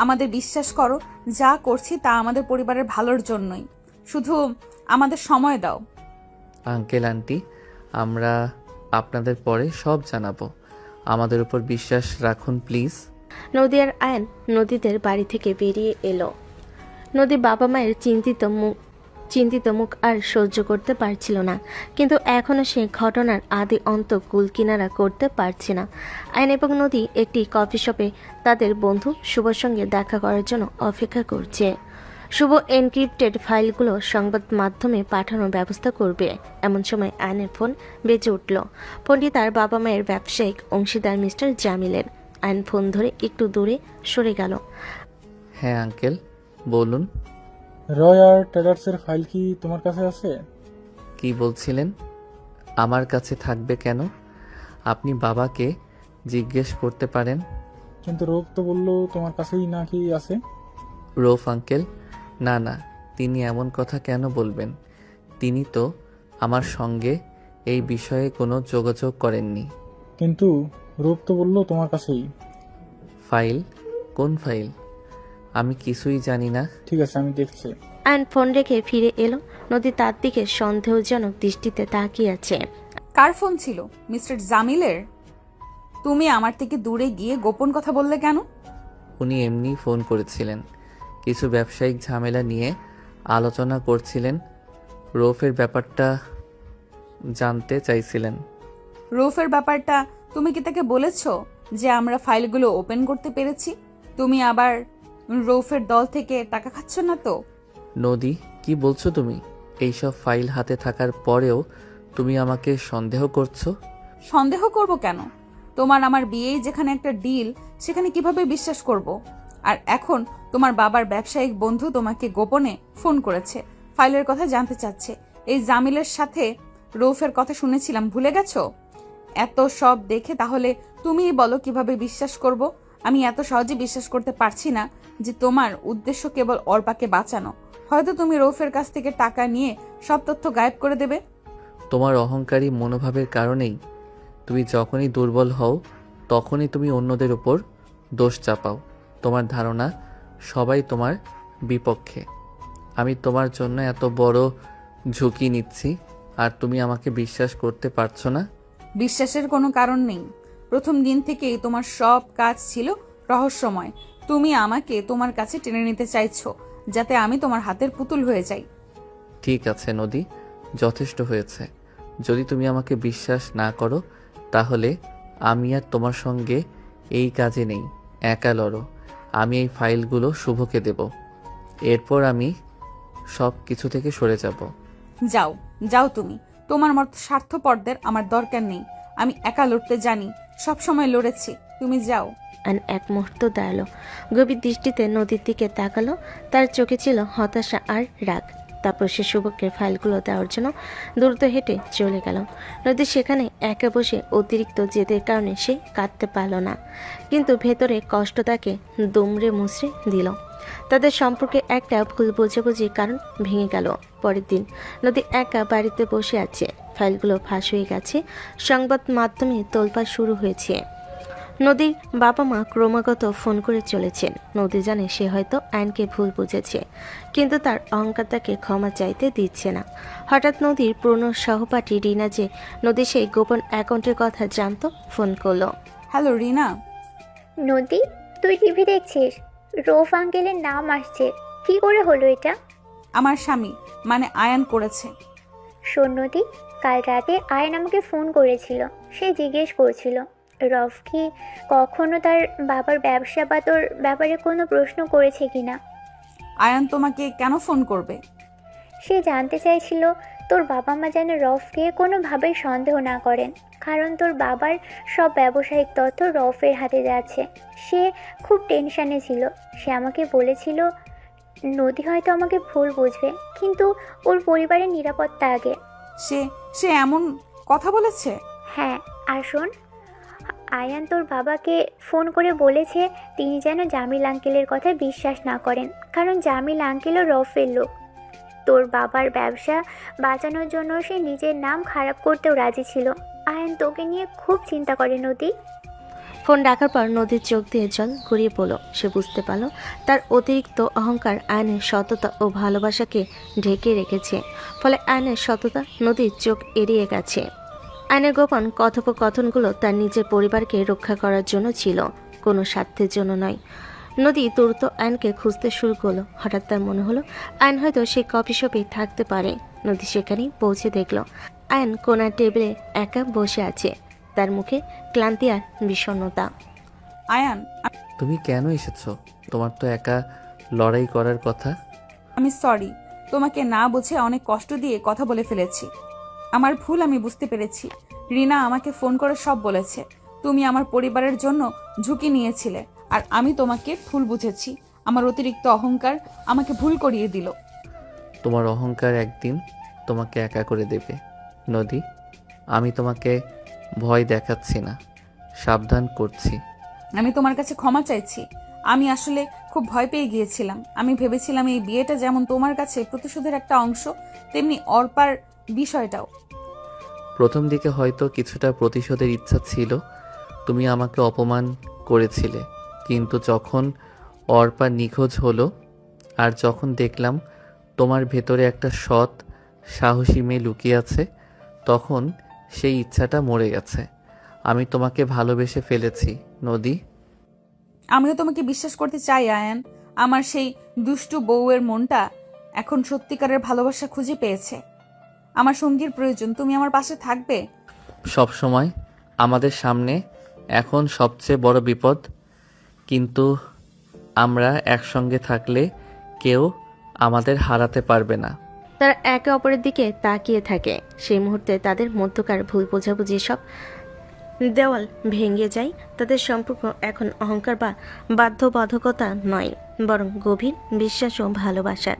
আমাদের বিশ্বাস করো, যা করছি তা আমাদের পরিবারের ভালোর জন্যই। শুধু আমাদের সময় দাও। আঙ্কেল আন্টি, আমরা আপনাদের পরে সব জানাবো। আমাদের উপর বিশ্বাস রাখুন প্লিজ। নদী আর আয়ন নদীদের বাড়ি থেকে বেরিয়ে এলো। নদী বাবা মায়ের চিন্তিত মুখ আর সহ্য করতে পারছিল না, কিন্তু এখনও সে ঘটনার আদি অন্ত কুলকিনারা করতে পারছে না। আয়ন এবং নদী একটি কফি শপে তাদের বন্ধু শুভর সঙ্গে দেখা করার জন্য অপেক্ষা করছে। শুভ এনক্রিপ্টেড ফাইলগুলো সংবাদ মাধ্যমে পাঠানোর ব্যবস্থা করবে। এমন সময় আয়নের ফোন বেজে উঠল। ফোনটি তার বাবা মায়ের ব্যবসায়িক অংশীদার মিস্টার জামিলের। আয়ন ফোন ধরে একটু দূরে সরে গেল। হ্যাঁ আঙ্কেল, বলুন। রয়্যার ট্রেডার্সের ফাইল কি তোমার কাছে আছে? কি বলছিলেন? আমার কাছে থাকবে কেন? আপনি বাবাকে জিজ্ঞেস করতে পারেন। কিন্তু রৌফ তো বললো তোমার কাছেই নাকি আছে। রৌফ আঙ্কেল, না না, তিনি এমন কথা কেন বলবেন? তিনি তো আমার সঙ্গে এই বিষয়ে কোনো যোগাযোগ করেননি। কিন্তু রৌফ তো বললো তোমার কাছেই। ফাইল? কোন ফাইল? আমি কিছুই জানি না। ঠিক আছে, আমি দেখছি। আয়ন ফোন রেখে ফিরে এলো। নদী তার দিকে সন্দেহজনক দৃষ্টিতে তাকিয়ে আছে। কার ফোন ছিল? মিস্টার জামিলের? তুমি আমার থেকে দূরে গিয়ে গোপন কথা বললে কেন? উনি এমনি ফোন করেছিলেন, কিছু ব্যবসায়িক ঝামেলা নিয়ে আলোচনা করছিলেন। রৌফের ব্যাপারটা জানতে চাইছিলেন। রৌফের ব্যাপারটা তুমি কি তাকে বলেছো যে আমরা ফাইলগুলো ওপেন করতে পেরেছি? তুমি আবার রৌফের দল থেকে টাকা খাচ্ছ না তো? নদী, কি বলছো তুমি? এইসব ফাইল হাতে থাকার পরেও তুমি আমাকে সন্দেহ করছো? সন্দেহ করব কেন? তোমার আমার বিয়েই যেখানে একটা ডিল, সেখানে কিভাবে বিশ্বাস করব? আর এখন তোমার বাবার ব্যবসায়িক বন্ধু তোমাকে গোপনে ফোন করেছে, ফাইলের কথা জানতে চাচ্ছে। এই জামিলের সাথে রৌফের কথা শুনেছিলাম, ভুলে গেছো? এত সব দেখে তাহলে তুমিই বলো কিভাবে বিশ্বাস করব? আমি এত সহজে বিশ্বাস করতে পারছি না যে তোমার উদ্দেশ্য কেবল অর্পাকে বাঁচানো। হয়তো তুমি রৌফের কাছ থেকে টাকা নিয়ে সব তথ্য গায়েব করে দেবে। তোমার অহংকারী মনোভাবের কারণেই তুমি যখনই দুর্বল হও তখনই তুমি অন্যদের উপর দোষ চাপাও। তোমার ধারণা সবাই তোমার বিপক্ষে। আমি তোমার জন্য এত বড় ঝুঁকি নিচ্ছি আর তুমি আমাকে বিশ্বাস করতে পারছো না? বিশ্বাসের কোনো কারণ নেই। প্রথম দিন থেকেই তোমার সব কাজ ছিল রহস্যময়। তুমি আমাকে তোমার কাছে টেনে নিতে চাইছো যাতে আমি তোমার হাতের পুতুল হয়ে যাই। ঠিক আছে নদী, যথেষ্ট হয়েছে। যদি তুমি আমাকে বিশ্বাস না করো তাহলে আমি আর তোমার সঙ্গে এই কাজে নেই। একা লড়ো। আমি এই ফাইলগুলো শুভকে দেব। এরপর আমি সব কিছু থেকে সরে যাব। যাও যাও তুমি। তোমার মতো স্বার্থপরদের আমার দরকার নেই। আমি একা লড়তে জানি, সব সময় লড়েছি। তুমি যাও। আয়ন এক মুহূর্ত দাঁড়ালো, গভীর দৃষ্টিতে নদীর দিকে তাকালো। তার চোখে ছিল হতাশা আর রাগ। তারপর সে শুভকে ফাইলগুলো দেওয়ার জন্য দ্রুত হেঁটে চলে গেল। নদী সেখানে একা বসে অতিরিক্ত জেদের কারণে সে কাঁদতে পারল না, কিন্তু ভেতরে কষ্ট তাকে দুমড়ে মুচড়ে দিল। তাদের সম্পর্কে একটা ভুল বোঝাবুঝির কারণ ভেঙে গেল। পরের দিন নদী একা বাড়িতে বসে আছে। ফাইলগুলো ফাঁস হয়ে গেছে। সংবাদ মাধ্যমে তোলপাড় শুরু হয়েছে। নদীর বাবা মা ক্রমাগত ফোন করে চলেছেন। নদী জানে সে হয়তো আইনকে ভুল বুঝেছে, কিন্তু তার অহংকার তাকে ক্ষমা চাইতে দিচ্ছে না। হঠাৎ নদীর পুরনো সহপাঠী রিনা, যে নদী সেই গোপন অ্যাকাউন্টের কথা জানতো, ফোন করলো। হ্যালো রিনা। নদী, তুই টিভি দেখছিস? রৌফ আঙ্কেলের নাম আসছে। কি করে হলো এটা? আমার স্বামী মানে আয়ান করেছে। শোন নদী, কাল রাতে আয়ন আমাকে ফোন করেছিল। সে জিজ্ঞেস করছিল রফ কি কখনো তার বাবার ব্যবসা বা তোর ব্যাপারে কোনো প্রশ্ন করেছে কিনা। আয়ান তোমাকে কেন ফোন করবে? সে জানতে চাইছিল তোর বাবা মা যেন রফকে কোনোভাবেই সন্দেহ না করেন, কারণ তোর বাবার সব ব্যবসায়িক তথ্য রফের হাতে যাচ্ছে। সে খুব টেনশানে ছিল। সে আমাকে বলেছিল নদী হয়তো আমাকে ভুল বুঝবে, কিন্তু ওর পরিবারের নিরাপত্তা আগে। সে এমন কথা বলেছে? হ্যাঁ, আর শোন, আয়ান তোর বাবাকে ফোন করে বলেছে তিনি যেন জামিল আঙ্কেলের কথা বিশ্বাস না করেন, কারণ জামিল আঙ্কেলও রফের লোক। তোর বাবার ব্যবসা বাঁচানোর জন্য সে নিজের নাম খারাপ করতেও রাজি ছিল। আয়ান তোকে নিয়ে খুব চিন্তা করে নদী। ফোন ডাকার পর নদীর চোখ দিয়ে জল গড়িয়ে পড়ল। সে বুঝতে পারল তার অতিরিক্ত অহংকার আয়নের সততা ও ভালোবাসাকে ঢেকে রেখেছে। ফলে আয়নের সততা নদীর চোখ এড়িয়ে গেছে। আয়নের গোপন কথোপকথনগুলো তার নিজের পরিবারকে রক্ষা করার জন্য ছিল, কোনো স্বার্থের জন্য নয়। নদী দ্রুত আয়নকে খুঁজতে শুরু করলো। হঠাৎ তার মনে হলো আয়ন হয়তো সেই কফি শপে থাকতে পারে। নদী সেখানেই পৌঁছে দেখল আয়ন কোনার টেবিলে একা বসে আছে, তার মুখে ক্লান্তি আর বিষণ্ণতা। আয়ান, তুমি কেন এসেছো? তোমার তো একা লড়াই করার কথা। আমি সরি, তোমাকে না বুঝে অনেক কষ্ট দিয়ে কথা বলে ফেলেছি। আমার ভুল, আমি বুঝতে পেরেছি। রিনা আমাকে ফোন করে সব বলেছে। তুমি আমার পরিবারের জন্য ঝুঁকি নিয়েছিলে আর আমি তোমাকে ভুল বুঝেছি। আমার অতিরিক্ত অহংকার আমাকে ভুল করিয়ে দিল। তোমার অহংকার একদিন তোমাকে একা করে দেবে নদী। আমি তোমাকে ভয় দেখাচ্ছি না, সাবধান করছি। আমি তোমার কাছে ক্ষমা চাইছি। আমি আসলে খুব ভয় পেয়ে গিয়েছিলাম। আমি ভেবেছিলাম এই বিয়েটা যেমন তোমার কাছে প্রতিশোধের একটা অংশ, তেমনি অর্পার বিষয়টাও। প্রথম দিকে হয়তো কিছুটা প্রতিশোধের ইচ্ছা ছিল। তুমি আমাকে অপমান করেছিলে, কিন্তু যখন অর্পা নিখোঁজ হলো আর যখন দেখলাম তোমার ভেতরে একটা সৎ সাহসী মেয়ে লুকিয়ে আছে, তখন সেই ইচ্ছাটা মরে গেছে। আমি তোমাকে ভালোবেসে ফেলেছি নদী। আমিও তোমাকে বিশ্বাস করতে চাই আয়ান। আমার সেই দুষ্টু বউয়ের মনটা এখন সত্যিকারের ভালোবাসা খুঁজে পেয়েছে। আমার সঙ্গীর প্রয়োজন, তুমি আমার পাশে থাকবে সব সময়। আমাদের সামনে এখন সবচেয়ে বড় বিপদ, কিন্তু আমরা একসঙ্গে থাকলে কেউ আমাদের হারাতে পারবে না। তারা একে অপরের দিকে তাকিয়ে থাকে। সেই মুহূর্তে তাদের মধ্যকার ভুল বোঝাবুঝি সব দেওয়াল ভেঙে যায়। তাদের সম্পর্ক এখন অহংকার বা বাধ্যবাধকতা নয়, বরং গভীর বিশ্বাস ও ভালোবাসার।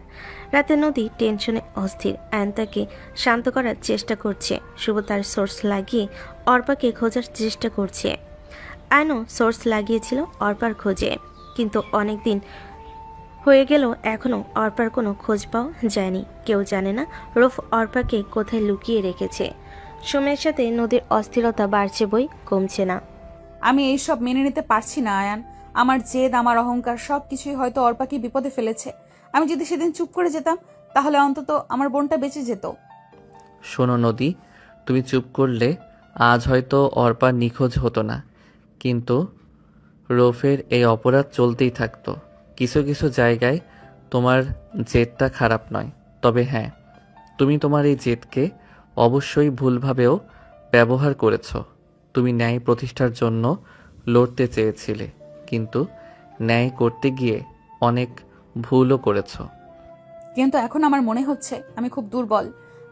রাতে নদী টেনশনে অস্থির। আয়ন তাকে শান্ত করার চেষ্টা করছে। শুভ তার সোর্স লাগিয়ে অর্পাকে খোঁজার চেষ্টা করছে। আয়নও সোর্স লাগিয়েছিল অর্পার খোঁজে, কিন্তু অনেক দিন হয়ে গেল এখনও অর্পার কোনো খোঁজ পাওয়া যায়নি। কেউ জানে না রূপ অর্পাকে কোথায় লুকিয়ে রেখেছে। সময়ের সাথে নদীর অস্থিরতা বাড়ছে বই কমছে না। আমি এইসব মেনে নিতে পারছি না আয়ান। আমার জেদ, আমার অহংকার সব কিছুই হয়তো অর্পাকে বিপদে ফেলেছে। আমি যদি সেদিন চুপ করে যেতাম তাহলে অন্তত আমার বোনটা বেঁচে যেত। শোনো নদী, তুমি চুপ করলে আজ হয়তো অর্পা নিখোঁজ হতো না, কিন্তু রৌফের এই অপরাধ চলতেই থাকতো। কিছু কিছু জায়গায় তোমার জেদটা খারাপ নয়, তবে হ্যাঁ, তুমি তোমার এই জেদকে অবশ্যই ভুলভাবেও ব্যবহার করেছ। তুমি ন্যায় প্রতিষ্ঠার জন্য লড়তে চেয়েছিলে, কিন্তু ন্যায় করতে গিয়ে অনেক ভুলও করেছ। কিন্তু এখন আমার মনে হচ্ছে আমি খুব দুর্বল।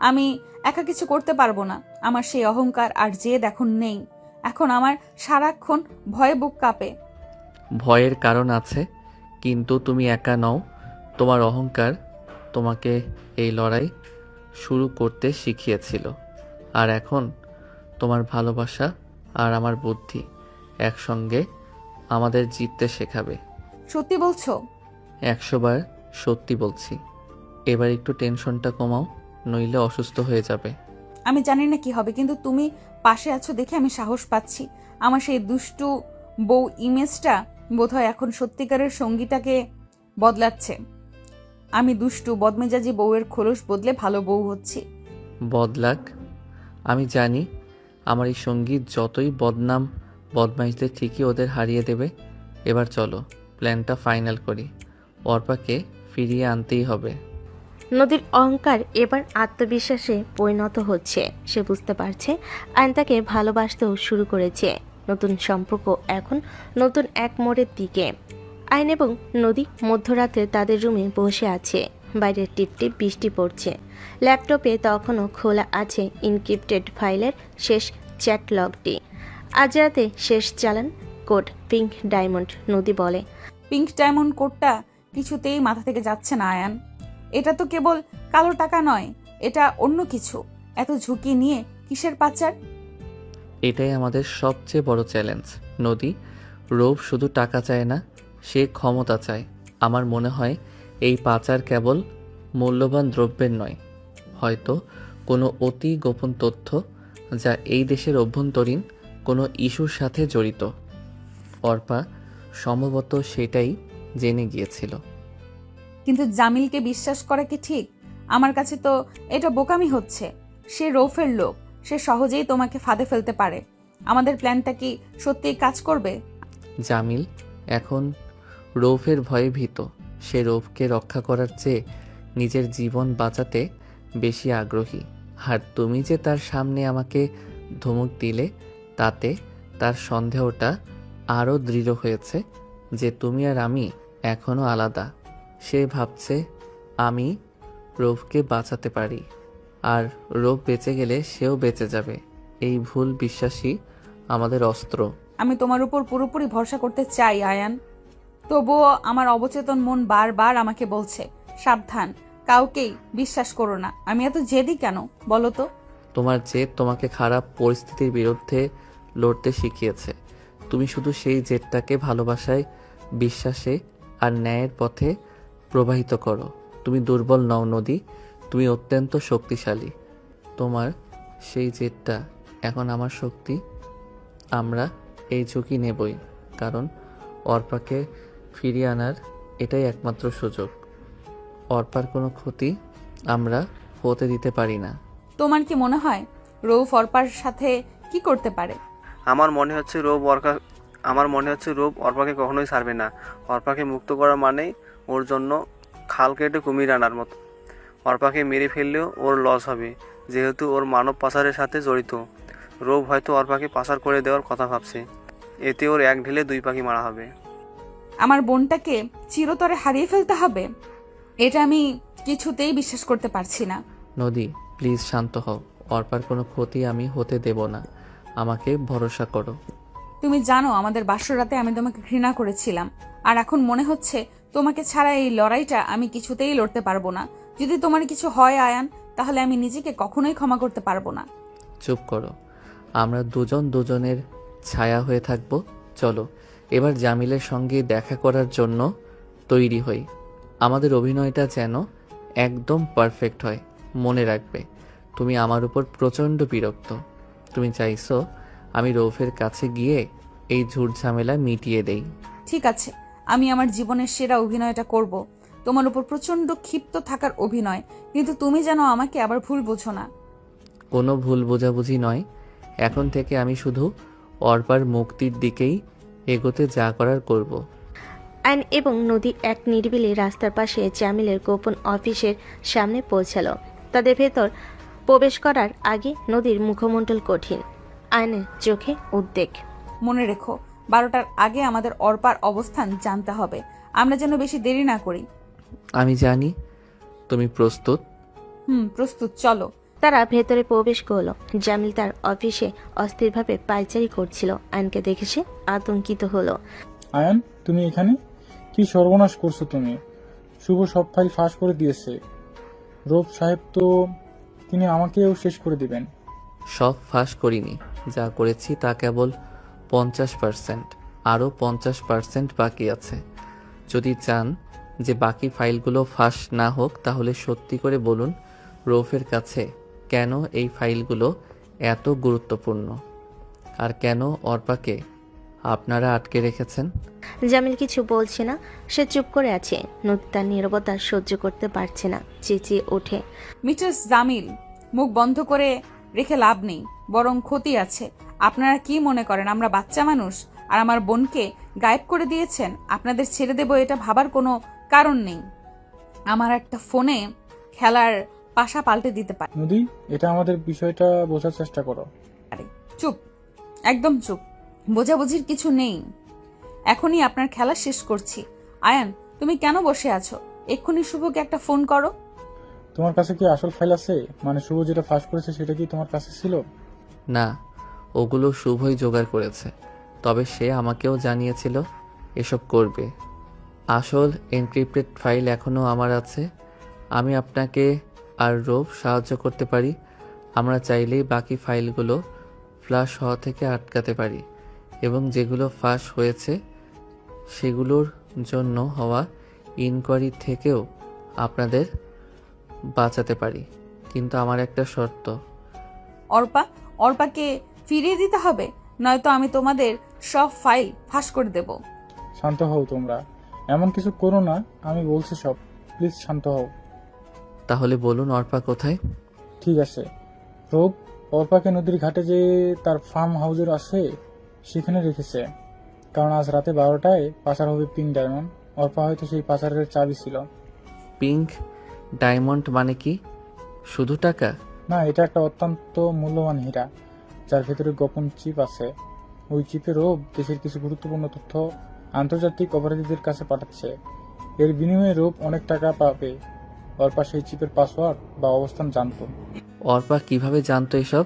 আমি একা কিছু করতে পারবো না। আমার সেই অহংকার আর জেদ এখন নেই। এখন আমার সারাক্ষণ ভয়ে বুক কাঁপে। ভয়ের কারণ আছে, কিন্তু তুমি একা নও। তোমার অহংকার তোমাকে এই লড়াই শুরু করতে শিখিয়েছিল, আর এখন তোমার ভালোবাসা আর আমার বুদ্ধি একসঙ্গে আমাদের জিততে শেখাবে। সত্যি বলছো? 100 বার সত্যি বলছি। এবার একটু টেনশনটা কমাও, নইলে অসুস্থ হয়ে যাবে। আমি জানি না কি হবে, কিন্তু তুমি পাশে আছো দেখে আমি সাহস পাচ্ছি। আমার সেই দুষ্টু বউ ইমেজটা বোধহয় এখন সত্যিকারের সঙ্গীটাকে বদলাচ্ছে। আমি দুষ্টু বদমেজাজি বউয়ের খোলস বদলে ভালো বউ হচ্ছি। বদলাক, আমি জানি আমার এই সঙ্গীত যতই বদনাম বদমাইশদের ঠিকই ওদের হারিয়ে দেবে। এবার চলো প্ল্যানটা ফাইনাল করি, অর্পাকে ফিরিয়ে আনতেই হবে। নদীর অহংকার এবার আত্মবিশ্বাসে পরিণত হচ্ছে। সে বুঝতে পারছে আয়ন তাকে ভালোবাসতেও শুরু করেছে। নতুন সম্পর্ক এখন নতুন এক মোড়ের দিকে। আয়ন এবং নদী মধ্যরাতে তাদের রুমে বসে আছে। বাইরে টিপটিপ বৃষ্টি পড়ছে। ল্যাপটপে তখনও খোলা আছে ইনক্রিপ্টেড ফাইলের শেষ চ্যাট লগটি। আজ রাতে শেষ চালান কোড পিঙ্ক ডায়মন্ড। নদী বলে, পিঙ্ক ডায়মন্ড কোডটা কিছুতেই মাথা থেকে যাচ্ছে না আয়ান। এটা তো কেবল কালো টাকা নয়, এটা অন্য কিছু। এত ঝুঁকি নিয়ে কিসের পাচার? এটাই আমাদের সবচেয়ে বড় চ্যালেঞ্জ নদী। রূপ শুধু টাকা চায় না, সে ক্ষমতা চায়। আমার মনে হয় এই পাচার কেবল মূল্যবান দ্রব্যের নয়, হয়তো কোনো অতি গোপন তথ্য যা এই দেশের অভ্যন্তরীণ কোনো ইস্যুর সাথে জড়িত। অর্পা সম্ভবত সেটাই জেনে গিয়েছিল। কিন্তু জামিলকে বিশ্বাস করা কি ঠিক? আমার কাছে তো এটা বোকামি হচ্ছে। সে রৌফের লোক, সে সহজেই তোমাকে ফাঁদে ফেলতে পারে। আমাদের প্ল্যানটা কি সত্যিই কাজ করবে? জামিল এখন রৌফের ভয়ে ভীত। সে রৌফকে রক্ষা করার চেয়ে নিজের জীবন বাঁচাতে বেশি আগ্রহী। আর তুমি যে তার সামনে আমাকে ধমক দিলে, তাতে তার সন্দেহটা আরও দৃঢ় হয়েছে যে তুমি আর আমি এখনও আলাদা। সে ভাবছে আমি রৌফকে বাঁচাতে পারি, আর রৌফ বেঁচে গেলে সেও বেঁচে যাবে। এই ভুল বিশ্বাসই আমাদের অস্ত্র। আমি তোমার উপর পুরোপুরি ভরসা করতে চাই আয়ান, তবুও আমার অবচেতন মন বারবার আমাকে বলছে সাবধান, কাউকেই বিশ্বাস করো না। আমি এত জেদি কেন বলো তো? তোমার জেদ তোমাকে খারাপ পরিস্থিতির বিরুদ্ধে লড়তে শিখিয়েছে। তুমি শুধু সেই জেদটাকে ভালোবাসায়, বিশ্বাসে আর ন্যায়ের পথে প্রবাহিত করো। তুমি দুর্বল নও নদী, তুমি অত্যন্ত শক্তিশালী। তোমার সেই জেদটা এখন আমার শক্তি। আমরা এই ঝুঁকি নেবই, কারণ অর্পাকে ফিরিয়ে আনার এটাই একমাত্র সুযোগ। অর্পার কোনো ক্ষতি আমরা হতে দিতে পারি না। তোমার কি মনে হয় রৌফ অর্পার সাথে কি করতে পারে? আমার মনে হচ্ছে রূপ অর্পাকে কখনোই ছাড়বে না। অর্পাকে মুক্ত করা মানেই ওর জন্য খাল কেটে কুমির আনার মতো। অর্পাকে মেরে ফেললেও ওর লস হবে, যেহেতু ওর মানব পাচারের সাথে জড়িত। রূপ হয়তো অর্পাকে পাচার করে দেওয়ার কথা ভাবছে। এতে ওর এক ঢিলে দুই পাখি মারা হবে। আমার বোনটাকে চিরতরে হারিয়ে ফেলতে হবে? এটা আমি কিছুতেই বিশ্বাস করতে পারছি না। নদী প্লিজ শান্ত হও। অর্পার কোনো ক্ষতি আমি হতে দেব না, আমাকে ভরসা করো। তুমি জানো আমাদের বাসরাতে আমি তোমাকে ঘৃণা করেছিলাম, আর এখন মনে হচ্ছে তোমাকে ছাড়া এই লড়াইটা আমি কিছুতেই লড়তে পারবো না। যদি তোমার কিছু হয় আয়ান, তাহলে আমি নিজেকে কখনোই ক্ষমা করতে পারবো না। চুপ করো, আমরা দুজন দুজনের ছায়া হয়ে থাকব। চলো এবার জামিলের সঙ্গে দেখা করার জন্য তৈরি হই। আমাদের অভিনয়টা যেন একদম পারফেক্ট হয়। মনে রাখবে, তুমি আমার উপর প্রচণ্ড বিরক্ত। তুমি চাইছো আমি রৌফের কাছে গিয়ে এই ঝুট ঝামেলা মিটিয়ে দেই। ঠিক আছে, আমি আমার জীবনের সেরা অভিনয়টা করব। তোমার উপর প্রচন্ড ক্ষিপ্ত থাকার অভিনয়, কিন্তু তুমি যেন আমাকে আবার ভুল বোঝো না। কোনো ভুল বোঝাবুঝি নয়। এখন থেকে আমি শুধু অর্পার মুক্তির দিকেই এগোতে যা করার করব। আয়ন এবং নদী এক নিরিবিলি রাস্তার পাশে জামিলের গোপন অফিসের সামনে পৌঁছালো। তাদের ভেতর প্রবেশ করার আগে নদীর মুখমণ্ডল কঠিন, আয়নের চোখে উদ্বেগ। মনে রেখো, 12টার আগে আমাদের অর্পার অবস্থান জানতে হবে। আমরা যেন বেশি দেরি না করি। আমি জানি তুমি প্রস্তুত। প্রস্তুত, চলো। তারা ভেতরে প্রবেশ করলো। জামিল তার অফিসে অস্থিরভাবে পায়চারি করছিল। আয়নকে দেখে সে আতঙ্কিত হলো। আয়ান, তুমি এখানে? কি সর্বনাশ করছো তুমি? শুভ সব ফাইল ফাঁস করে দিয়েছে। রূপ সাহেব তো তিনি আমাকেও শেষ করে দিবেন। সব ফাঁস করিনি, যা করেছি তা কেবল 50%। আরও 50% বাকি আছে। যদি চান যে বাকি ফাইলগুলো ফাঁস না হোক, তাহলে সত্যি করে বলুন রৌফের কাছে কেন এই ফাইলগুলো এত গুরুত্বপূর্ণ, আর কেন অর্পাকে আপনারা আটকে রেখেছেন। জামিল কিছু বলছে না, সে চুপ করে আছে। নদী তার নীরবতা সহ্য করতে পারছে না, চেঁচিয়ে ওঠে। মিস্টার জামিল, মুখ বন্ধ করে রেখে লাভ নেই, বরং ক্ষতি আছে। আপনারা কি মনে করেন আমরা বাচ্চা মানুষ? আর আমার বোনকে গায়েব করে দিয়েছেন। আপনাদের ছেড়ে দেব এটা ভাবার কোনো কারণ নেই। আমার একটা ফোনে খেলার পাশা পাল্টে দিতে পারে। নদী, এটা আমাদের বিষয়টা বোঝার চেষ্টা করো। চুপ, একদম চুপ। বোঝাবুঝির কিছু নেই। এখনই আপনার খেলা শেষ করছি। আয়ান, তুমি কেন বসে আছো? এক্ষুনি শুভকে একটা ফোন করো। তোমার কাছে কি আসল ফাইল আছে? মানে শুভ যেটা ফাঁস করেছে সেটা কি তোমার কাছে ছিল? না, ওগুলো শুভই জোগাড় করেছে। তবে সে আমাকেও জানিয়েছিল এসব করবে। আসল এনক্রিপ্টেড ফাইল এখনও আমার আছে। আমি আপনাকে আর রূপ সাহায্য করতে পারি। আমরা চাইলেই বাকি ফাইলগুলো ফ্লাশ হওয়া থেকে আটকাতে পারি, এবং যেগুলো ফাঁস হয়েছে সেগুলোর জন্য হওয়া ইনকোয়ারি থেকেও আপনাদের বাঁচাতে পারি। কিন্তু আমার একটা শর্ত। অর্পাকে ফিরিয়ে দিতে হবে, নয়তো আমি তোমাদের সব ফাইল ফাঁস করে দেব। শান্ত হও তোমরা, এমন কিছু করো না। আমি বলছি সব, প্লিজ শান্ত হও। তাহলে বলুন অর্পা কোথায়? ঠিক আছে, রূপ অর্পাকে নদীর ঘাটে যে তার ফার্ম হাউসের আছে সেখানে রেখেছে। কারণ আজ রাতে 12টায় পাচার হবে পিঙ্ক ডায়মন্ড। অর্পা হয়তো সেই পাচারের চাবি ছিল। পিঙ্ক ডায়মন্ড মানে কি? শুধু টাকা? না, এটা একটা অত্যন্ত মূল্যবান হীরা, যার ভেতরে গোপন চিপ আছে। ওই চিপে রূপ দেশের কিছু গুরুত্বপূর্ণ তথ্য আন্তর্জাতিক অপরাধীদের কাছে পাঠাচ্ছে। এর বিনিময়ে রূপ অনেক টাকা পাবে। অর্পা সেই চিপের পাসওয়ার্ড বা অবস্থান জানতো। অর্পা কিভাবে জানতো এসব?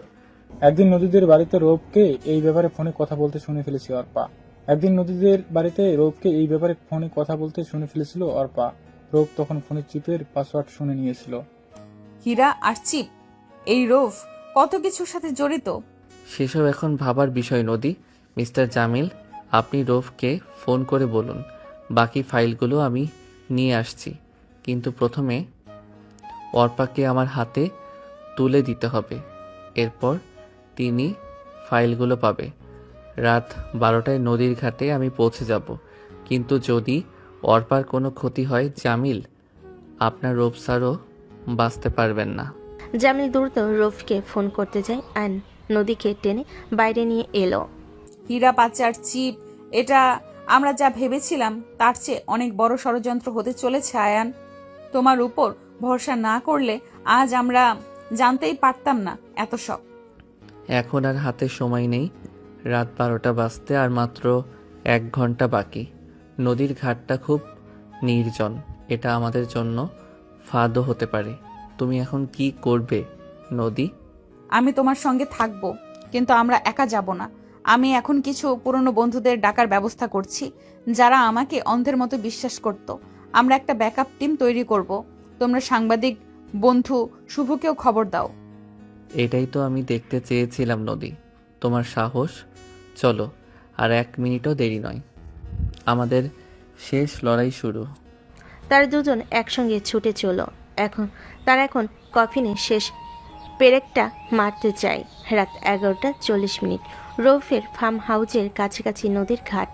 একদিন নদীদের বাড়িতে রূপকে এই ব্যাপারে ফোনে কথা বলতে শুনে ফেলেছি অর্পা। রূপ তখন ফোনের চিপের পাসওয়ার্ড শুনে নিয়েছিল। হীরা আর চিপ, এই রৌফ কত কিছুর সাথে জড়িত। সেসব এখন ভাবার বিষয় নদী। মিস্টার জামিল, আপনি রৌফকে ফোন করে বলুন বাকি ফাইলগুলো আমি নিয়ে আসছি, কিন্তু প্রথমে অর্পাকে আমার হাতে তুলে দিতে হবে। এরপর তিনি ফাইলগুলো পাবে। রাত 12টায় নদীর ঘাটে আমি পৌঁছে যাব। কিন্তু যদি অর্পার কোনো ক্ষতি হয় জামিল, আপনার রূপ স্যারও বাঁচতে পারবেন না। জামিল দ্রুত রফকে ফোন করতে যায়। আয়ন নদীকে টেনে বাইরে নিয়ে এলো। হীরা পাচার, চিপ, এটা আমরা যা ভেবেছিলাম তার চেয়ে অনেক বড় ষড়যন্ত্র হতে চলেছে। আয়ান, তোমার উপর ভরসা না করলে আজ আমরা জানতেই পারতাম না এত সব। এখন আর হাতে সময় নেই। রাত 12টা বাজতে আর মাত্র 1 ঘন্টা বাকি। নদীর ঘাটটা খুব নির্জন। এটা আমাদের জন্য ফাঁদও হতে পারে। তুমি এখন কি করবে নদী? আমি তোমার সঙ্গে থাকবো, কিন্তু আমরা একা যাব না। আমি এখন কিছু পুরনো বন্ধুদের ডাকার ব্যবস্থা করছি, যারা আমাকে অন্ধের মতো বিশ্বাস করত। আমরা একটা ব্যাকআপ টিম তৈরি করব। তোমরা সাংবাদিক বন্ধু শুভকেও খবর দাও। এটাই তো আমি দেখতে চেয়েছিলাম নদী। তোমার সাহস। চলো, আর 1 মিনিটও দেরি নয়, আমাদের শেষ লড়াই শুরু। তারা দুজন একসঙ্গে ছুটে চলো। এখন কফিনে শেষ পেরেকটা মারতে চাই। রাত 11:40। রৌফের ফার্ম হাউসের কাছাকাছি নদীর ঘাট,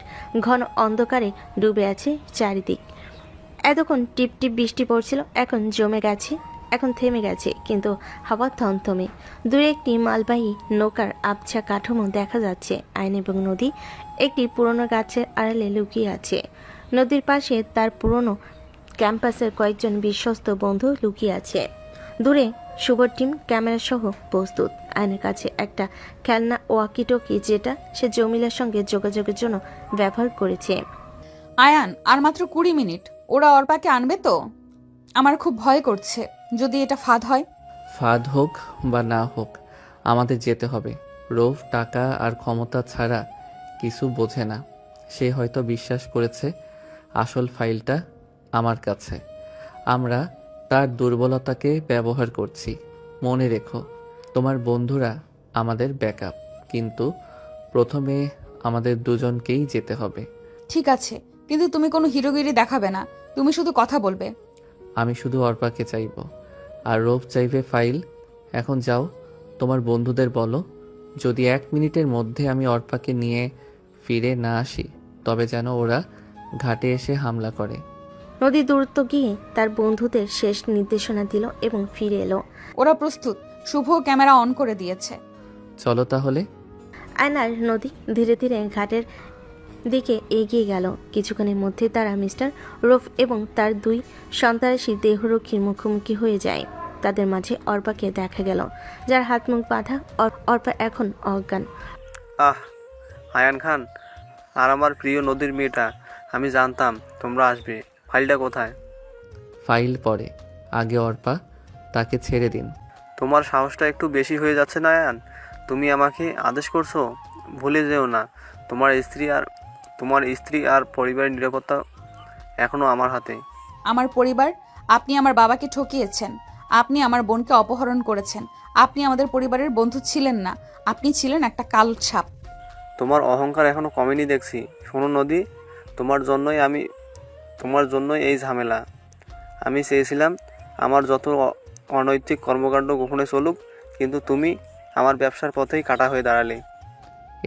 ঘন অন্ধকারে ডুবে আছে চারিদিক। এতক্ষণ টিপটিপ বৃষ্টি পড়ছিল, এখন জমে গেছে, এখন থেমে গেছে, কিন্তু হাওয়া থমথমে। দূরে একটি মালবাহী নৌকার আবছা কাঠামো দেখা যাচ্ছে। আইন এবং নদী একটি পুরনো গাছের আড়ালে লুকিয়ে আছে। নদীর পাশে তার পুরনো ক্যাম্পাসের কয়েকজন বিশ্বস্ত বন্ধু লুকিয়ে আছে। দূরে শুভর টিম ক্যামেরা সহ প্রস্তুত। আইনের কাছে একটা খেলনা ওয়াকিটকি, যেটা সে জমিলার সঙ্গে যোগাযোগের জন্য ব্যবহার করেছে। আয়ান, আর মাত্র 20 মিনিট। ওরা অর্পাকে আনবে তো? আমার খুব ভয় করছে, যদি এটা ফাঁদ হয়। ফাঁদ হোক বা না হোক, আমাদের যেতে হবে। রৌফ টাকা আর ক্ষমতা ছাড়া কিছু বোঝে না। সে হয়তো বিশ্বাস করেছে আসল ফাইলটা আমার কাছে। আমরা তার দুর্বলতাকে ব্যবহার করছি। মনে রেখো, তোমার বন্ধুরা আমাদের ব্যাকআপ, কিন্তু প্রথমে আমাদের দুজনকেই যেতে হবে। ঠিক আছে, কিন্তু তুমি কোনো হিরোগিরি দেখাবে না, তুমি শুধু কথা বলবে। আমি শুধু অর্পাকে চাইব, আর রৌফ চাইবে ফাইল। এখন যাও, তোমার বন্ধুদের বলো, যদি 1 মিনিটের মধ্যে আমি অর্পাকে নিয়ে ফিরে না আসি, তবে যেন ওরা ঘাটে এসে হামলা করে। নদী দূরত্ব গিয়ে তার বন্ধুদের শেষ নির্দেশনা দিল এবং ফিরে এলো। ওরা প্রস্তুত, শুভ ক্যামেরা অন করে দিয়েছে। চলো তাহলে। আয়নার নদী ধীরে ধীরে ঘাটের দিকে এগিয়ে গেল। কিছুক্ষণের মধ্যে তারা মিস্টার রৌফ এবং তার 2 সন্ত্রাসী দেহরক্ষীর মুখোমুখি হয়ে যায়। তাদের মাঝে অর্পাকে দেখা গেল, যার হাত মুখ বাঁধা। অর্পা এখন অজ্ঞান। আয়ান খান আর আমার প্রিয় নদীর মেয়েটা, আমি জানতাম তোমরা আসবে। ফাইলটা কোথায়? ফাইল পরে, আগে অর্পা, তাকে ছেড়ে দিন। তোমার সাহসটা একটু বেশি হয়ে যাচ্ছে না আয়ান? তুমি আমাকে আদেশ করছো? ভুলে যেও না, তোমার স্ত্রী আর পরিবারের নিরাপত্তা এখনো আমার হাতে। আমার পরিবার? আপনি আমার বাবাকে ঠকিয়েছেন, আপনি আমার বোনকে অপহরণ করেছেন, আপনি আমাদের পরিবারের বন্ধু ছিলেন না, আপনি ছিলেন একটা কাল ছাপ। তোমার অহংকার এখনো কমেনি দেখছি। শোনো নদী, তোমার জন্যই এই ঝামেলা। আমি চেয়েছিলাম আমার যত অনৈতিক কর্মকাণ্ড গোপনে চলুক, কিন্তু তুমি আমার ব্যবসার পথেই কাটা হয়ে দাঁড়ালে।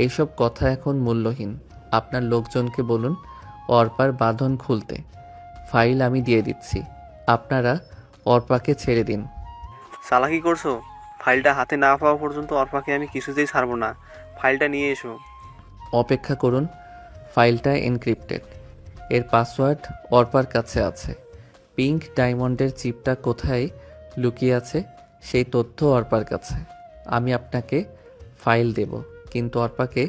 এইসব কথা এখন মূল্যহীন। আপনার লোকজনকে বলুন অর্পার বাঁধন খুলতে। ফাইল আমি দিয়ে দিচ্ছি, আপনারা অর্পাকে ছেড়ে দিন। চালাকি করছো? ফাইলটা হাতে না পাওয়া পর্যন্ত অর্পাকে আমি কিছুতেই ছাড়বো না। ফাইলটা নিয়ে এসো। অপেক্ষা করুন, ফাইলটা এনক্রিপ্টেড। এর পাসওয়ার্ড অর্পার কাছে আছে। পিঙ্ক ডায়মন্ডের চিপটা কোথায় লুকিয়ে আছে সেই তথ্য অর্পার কাছে। আমি আপনাকে ফাইল দেব, কিন্তু অর্পাকে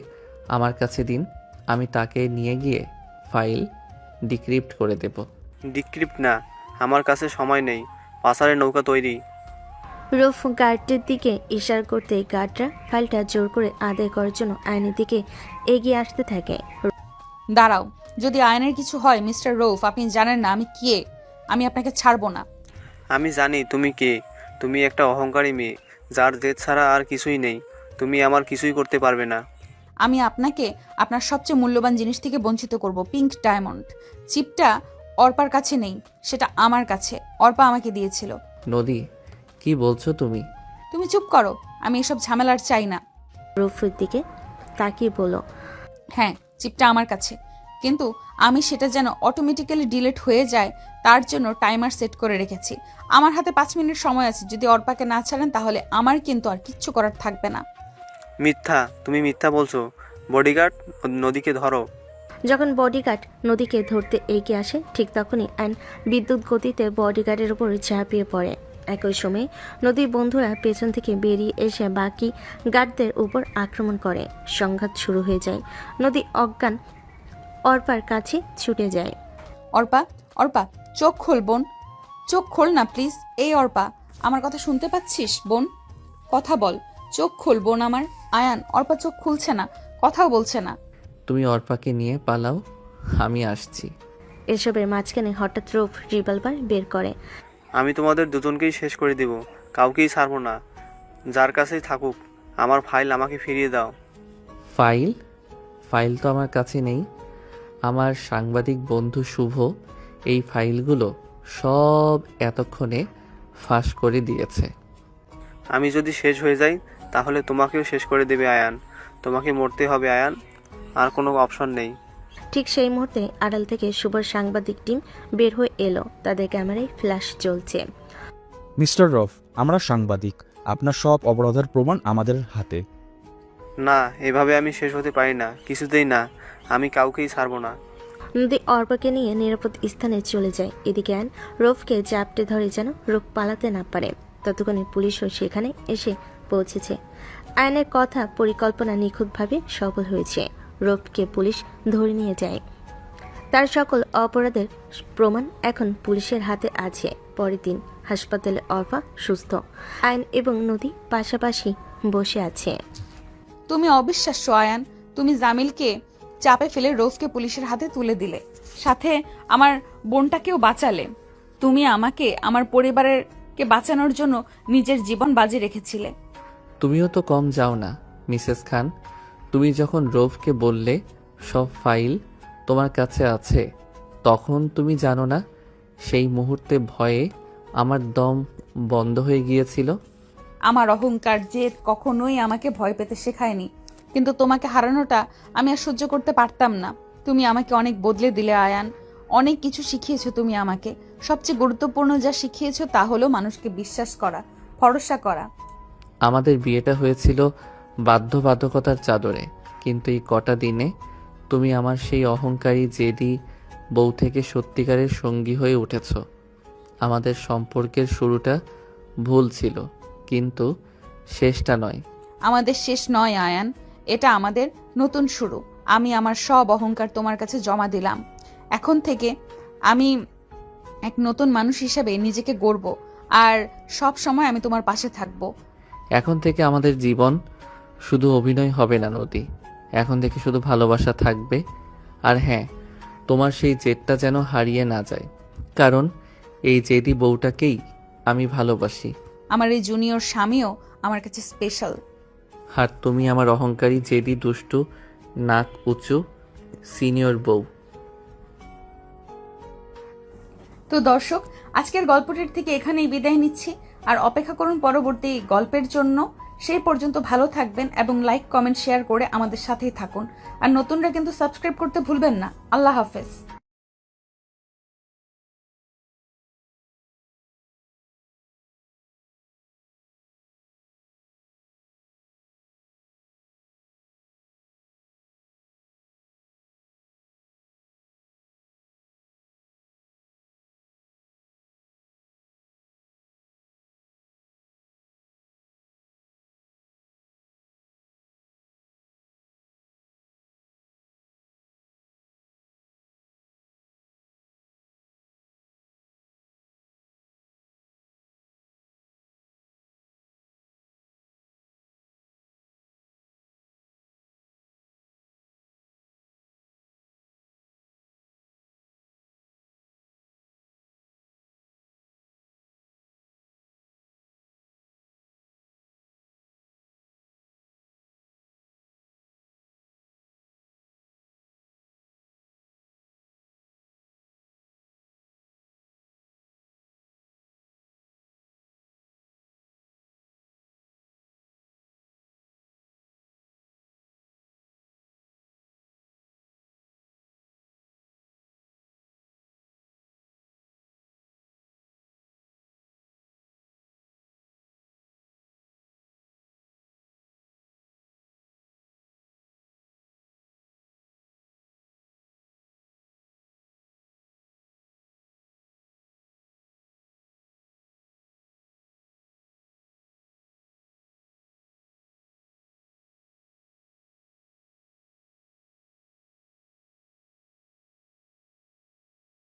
আমার কাছে দিন। আমি তাকে নিয়ে গিয়ে ফাইল ডিক্রিপ্ট করে দেব। ডিক্রিপ্ট না, আমার কাছে সময় নেই। পাসারের নৌকা তৈরি। রৌফ গার্ডের দিকে ইশারা করতে গার্ডরা ফাইলটা জোর করে আদায় করার জন্য আয়নের দিকে এগিয়ে আসতে থাকে। দাঁড়াও, যদি আয়নের কিছু হয় মিস্টার রৌফ, আপনি জানেন না আমি কে। আমি আপনাকে ছাড়বো না। আমি জানি তুমি কে। তুমি একটা অহংকারী মেয়ে, যার জেদ ছাড়া আর কিছুই নেই। তুমি আমার কিছুই করতে পারবে না। আমি আপনাকে আপনার সবচেয়ে মূল্যবান জিনিস থেকে বঞ্চিত করব, পিঙ্ক ডায়মন্ড। চিপটা অর্পার কাছে নেই, সেটা আমার কাছে। অর্পা আমাকে দিয়েছিল। নদী, কি বলছো তুমি? তুমি চুপ করো, আমি এসব ঝামেলার চাই না। রৌফের দিকে তাকিয়ে বলো, হ্যাঁ, চিপটা আমার কাছে, কিন্তু আমি সেটা যেন অটোমেটিক্যালি ডিলিট হয়ে যায় তার জন্য টাইমার সেট করে রেখেছি। আমার হাতে 5 মিনিট সময় আছে। যদি অর্পাকে না ছাড়েন তাহলে আমার কিন্তু আর কিচ্ছু করার থাকবে না। মিথ্যা, তুমি মিথ্যা বলছো। বডিগার্ড, নদীকে ধরো। যখন বডিগার্ড নদীকে ধরতে এগিয়ে আসে, ঠিক তখনই আইন বিদ্যুৎ গতিতে বডিগার্ডের উপর ঝাঁপিয়ে পড়ে। একই সময়ে নদীর বন্ধুরা পেছন থেকে বেরিয়ে এসে বাকি গার্ডদের উপর আক্রমণ করে। সংঘাত শুরু হয়ে যায়। নদী অজ্ঞান অর্পার কাছে ছুটে যায়। অর্পা, চোখ খোল বোন, চোখ খোল না প্লিজ। এই অর্পা, আমার কথা শুনতে পাচ্ছিস বোন? কথা বল, চোখ খোল বোন আমার। আয়ান, অর্পা চোখ খুলছে না, কথাও বলছে না। তুমি অর্পাকে নিয়ে পালাও, আমি আসছি। এসবের মাঝখানে হঠাৎ রৌফ রিভলভার বের করে। আমি তোমাদের দুজনকেই শেষ করে দিব, কাউকেই ছাড়বো না। যার কাছেই থাকুক, আমার ফাইল আমাকে ফিরিয়ে দাও। ফাইল তো আমার কাছে নেই। আমার সাংবাদিক বন্ধু শুভ এই ফাইলগুলো সব এতক্ষণে ফাঁস করে দিয়েছে। আমি যদি শেষ হয়ে যাই তাহলে তোমাকেও শেষ করে দেবে আয়ান। তোমাকে মরতে হবে আয়ান, আর কোনো অপশন নেই। ঠিক সেই মুহূর্তে আড়াল থেকে শুভর সাংবাদিক টিম বের হয়ে এলো। তাদের ক্যামেরায় ফ্ল্যাশ জ্বলছে। মিস্টার রফ, আমরা সাংবাদিক, আপনার সব অপরাধের প্রমাণ আমাদের হাতে। না, এভাবে আমি শেষ হতে পারি না, কিছুতেই না। আমি কাউকেই ছাড়বো না। নদী অর্পাকে নিয়ে নিরাপদ স্থানে চলে যায়। এদিকে আয়ন রফকে জাপটে ধরে যেন রফ পালাতে না পারে। ততক্ষণে পুলিশও সেখানে এসে পৌঁছেছে। আয়নের কথা পরিকল্পনা নিখুঁতভাবে সফল হয়েছে। রফকে পুলিশ ধরে নিয়ে যায়। তার সকল অপরাধের প্রমাণ এখন পুলিশের হাতে আছে। পরের দিন হাসপাতালে অর্পা সুস্থ। আয়ন এবং নদী পাশাপাশি বসে আছে। তুমি অবিশ্বাস্য আয়ান, তুমি জামিলকে চাপে ফেলে রোফকে পুলিশের হাতে তুলে দিলে, সাথে আমার বোনটাকেও বাঁচালে। তুমি আমাকে আমার পরিবারকে বাঁচানোর জন্য নিজের জীবন বাজি রেখেছিলে। তুমিও তো কম যাও না মিসেস খান। তুমি যখন রোফকে বললে সব ফাইল তোমার কাছে আছে, তখন তুমি জানো না সেই মুহূর্তে ভয়ে আমার দম বন্ধ হয়ে গিয়েছিল। আমার অহংকার জেদ কখনোই আমাকে ভয় পেতে শেখায়নি, কিন্তু তোমাকে হারানোটা আমি আর সহ্য করতে পারতাম না। তুমি আমাকে অনেক বদলে দিলে আয়ান, অনেক কিছু শিখিয়েছো তুমি আমাকে। সবচেয়ে গুরুত্বপূর্ণ যা শিখিয়েছো তা হলো মানুষকে বিশ্বাস করা, ভরসা করা। আমাদের বিয়েটা হয়েছিল বাধ্যবাধকতার চাদরে, কিন্তু এই কটা দিনে তুমি আমার সেই অহংকারী জেদি বউ থেকে সত্যিকারের সঙ্গী হয়ে উঠেছ। আমাদের সম্পর্কের শুরুটা ভুল ছিল, কিন্তু শেষটা নয়। আমাদের শেষ নয় আয়ান, এটা আমাদের নতুন শুরু। আমি আমার সব অহংকার তোমার কাছে জমা দিলাম। এখন থেকে আমি এক নতুন মানুষ হিসেবে নিজেকে গড়ব, আর সব সময় আমি তোমার পাশে থাকব। এখন থেকে আমাদের জীবন শুধু অভিনয় হবে না নদী, এখন থেকে শুধু ভালোবাসা থাকবে। আর হ্যাঁ, তোমার সেই জেদটা যেন হারিয়ে না যায়, কারণ এই জেদি বউটাকেই আমি ভালোবাসি। আমার এই জুনিয়র স্বামীও আমার কাছে স্পেশাল। আর তুমি আমার অহংকারী জেদি দুষ্টু নাক উঁচু সিনিয়র বউ। তো দর্শক, আজকের গল্পটির থেকে এখানেই বিদায় নিচ্ছি, আর অপেক্ষা করুন পরবর্তী গল্পের জন্য। সেই পর্যন্ত ভালো থাকবেন এবং লাইক কমেন্ট শেয়ার করে আমাদের সাথেই থাকুন। আর নতুনরা কিন্তু সাবস্ক্রাইব করতে ভুলবেন না। আল্লাহ হাফেজ।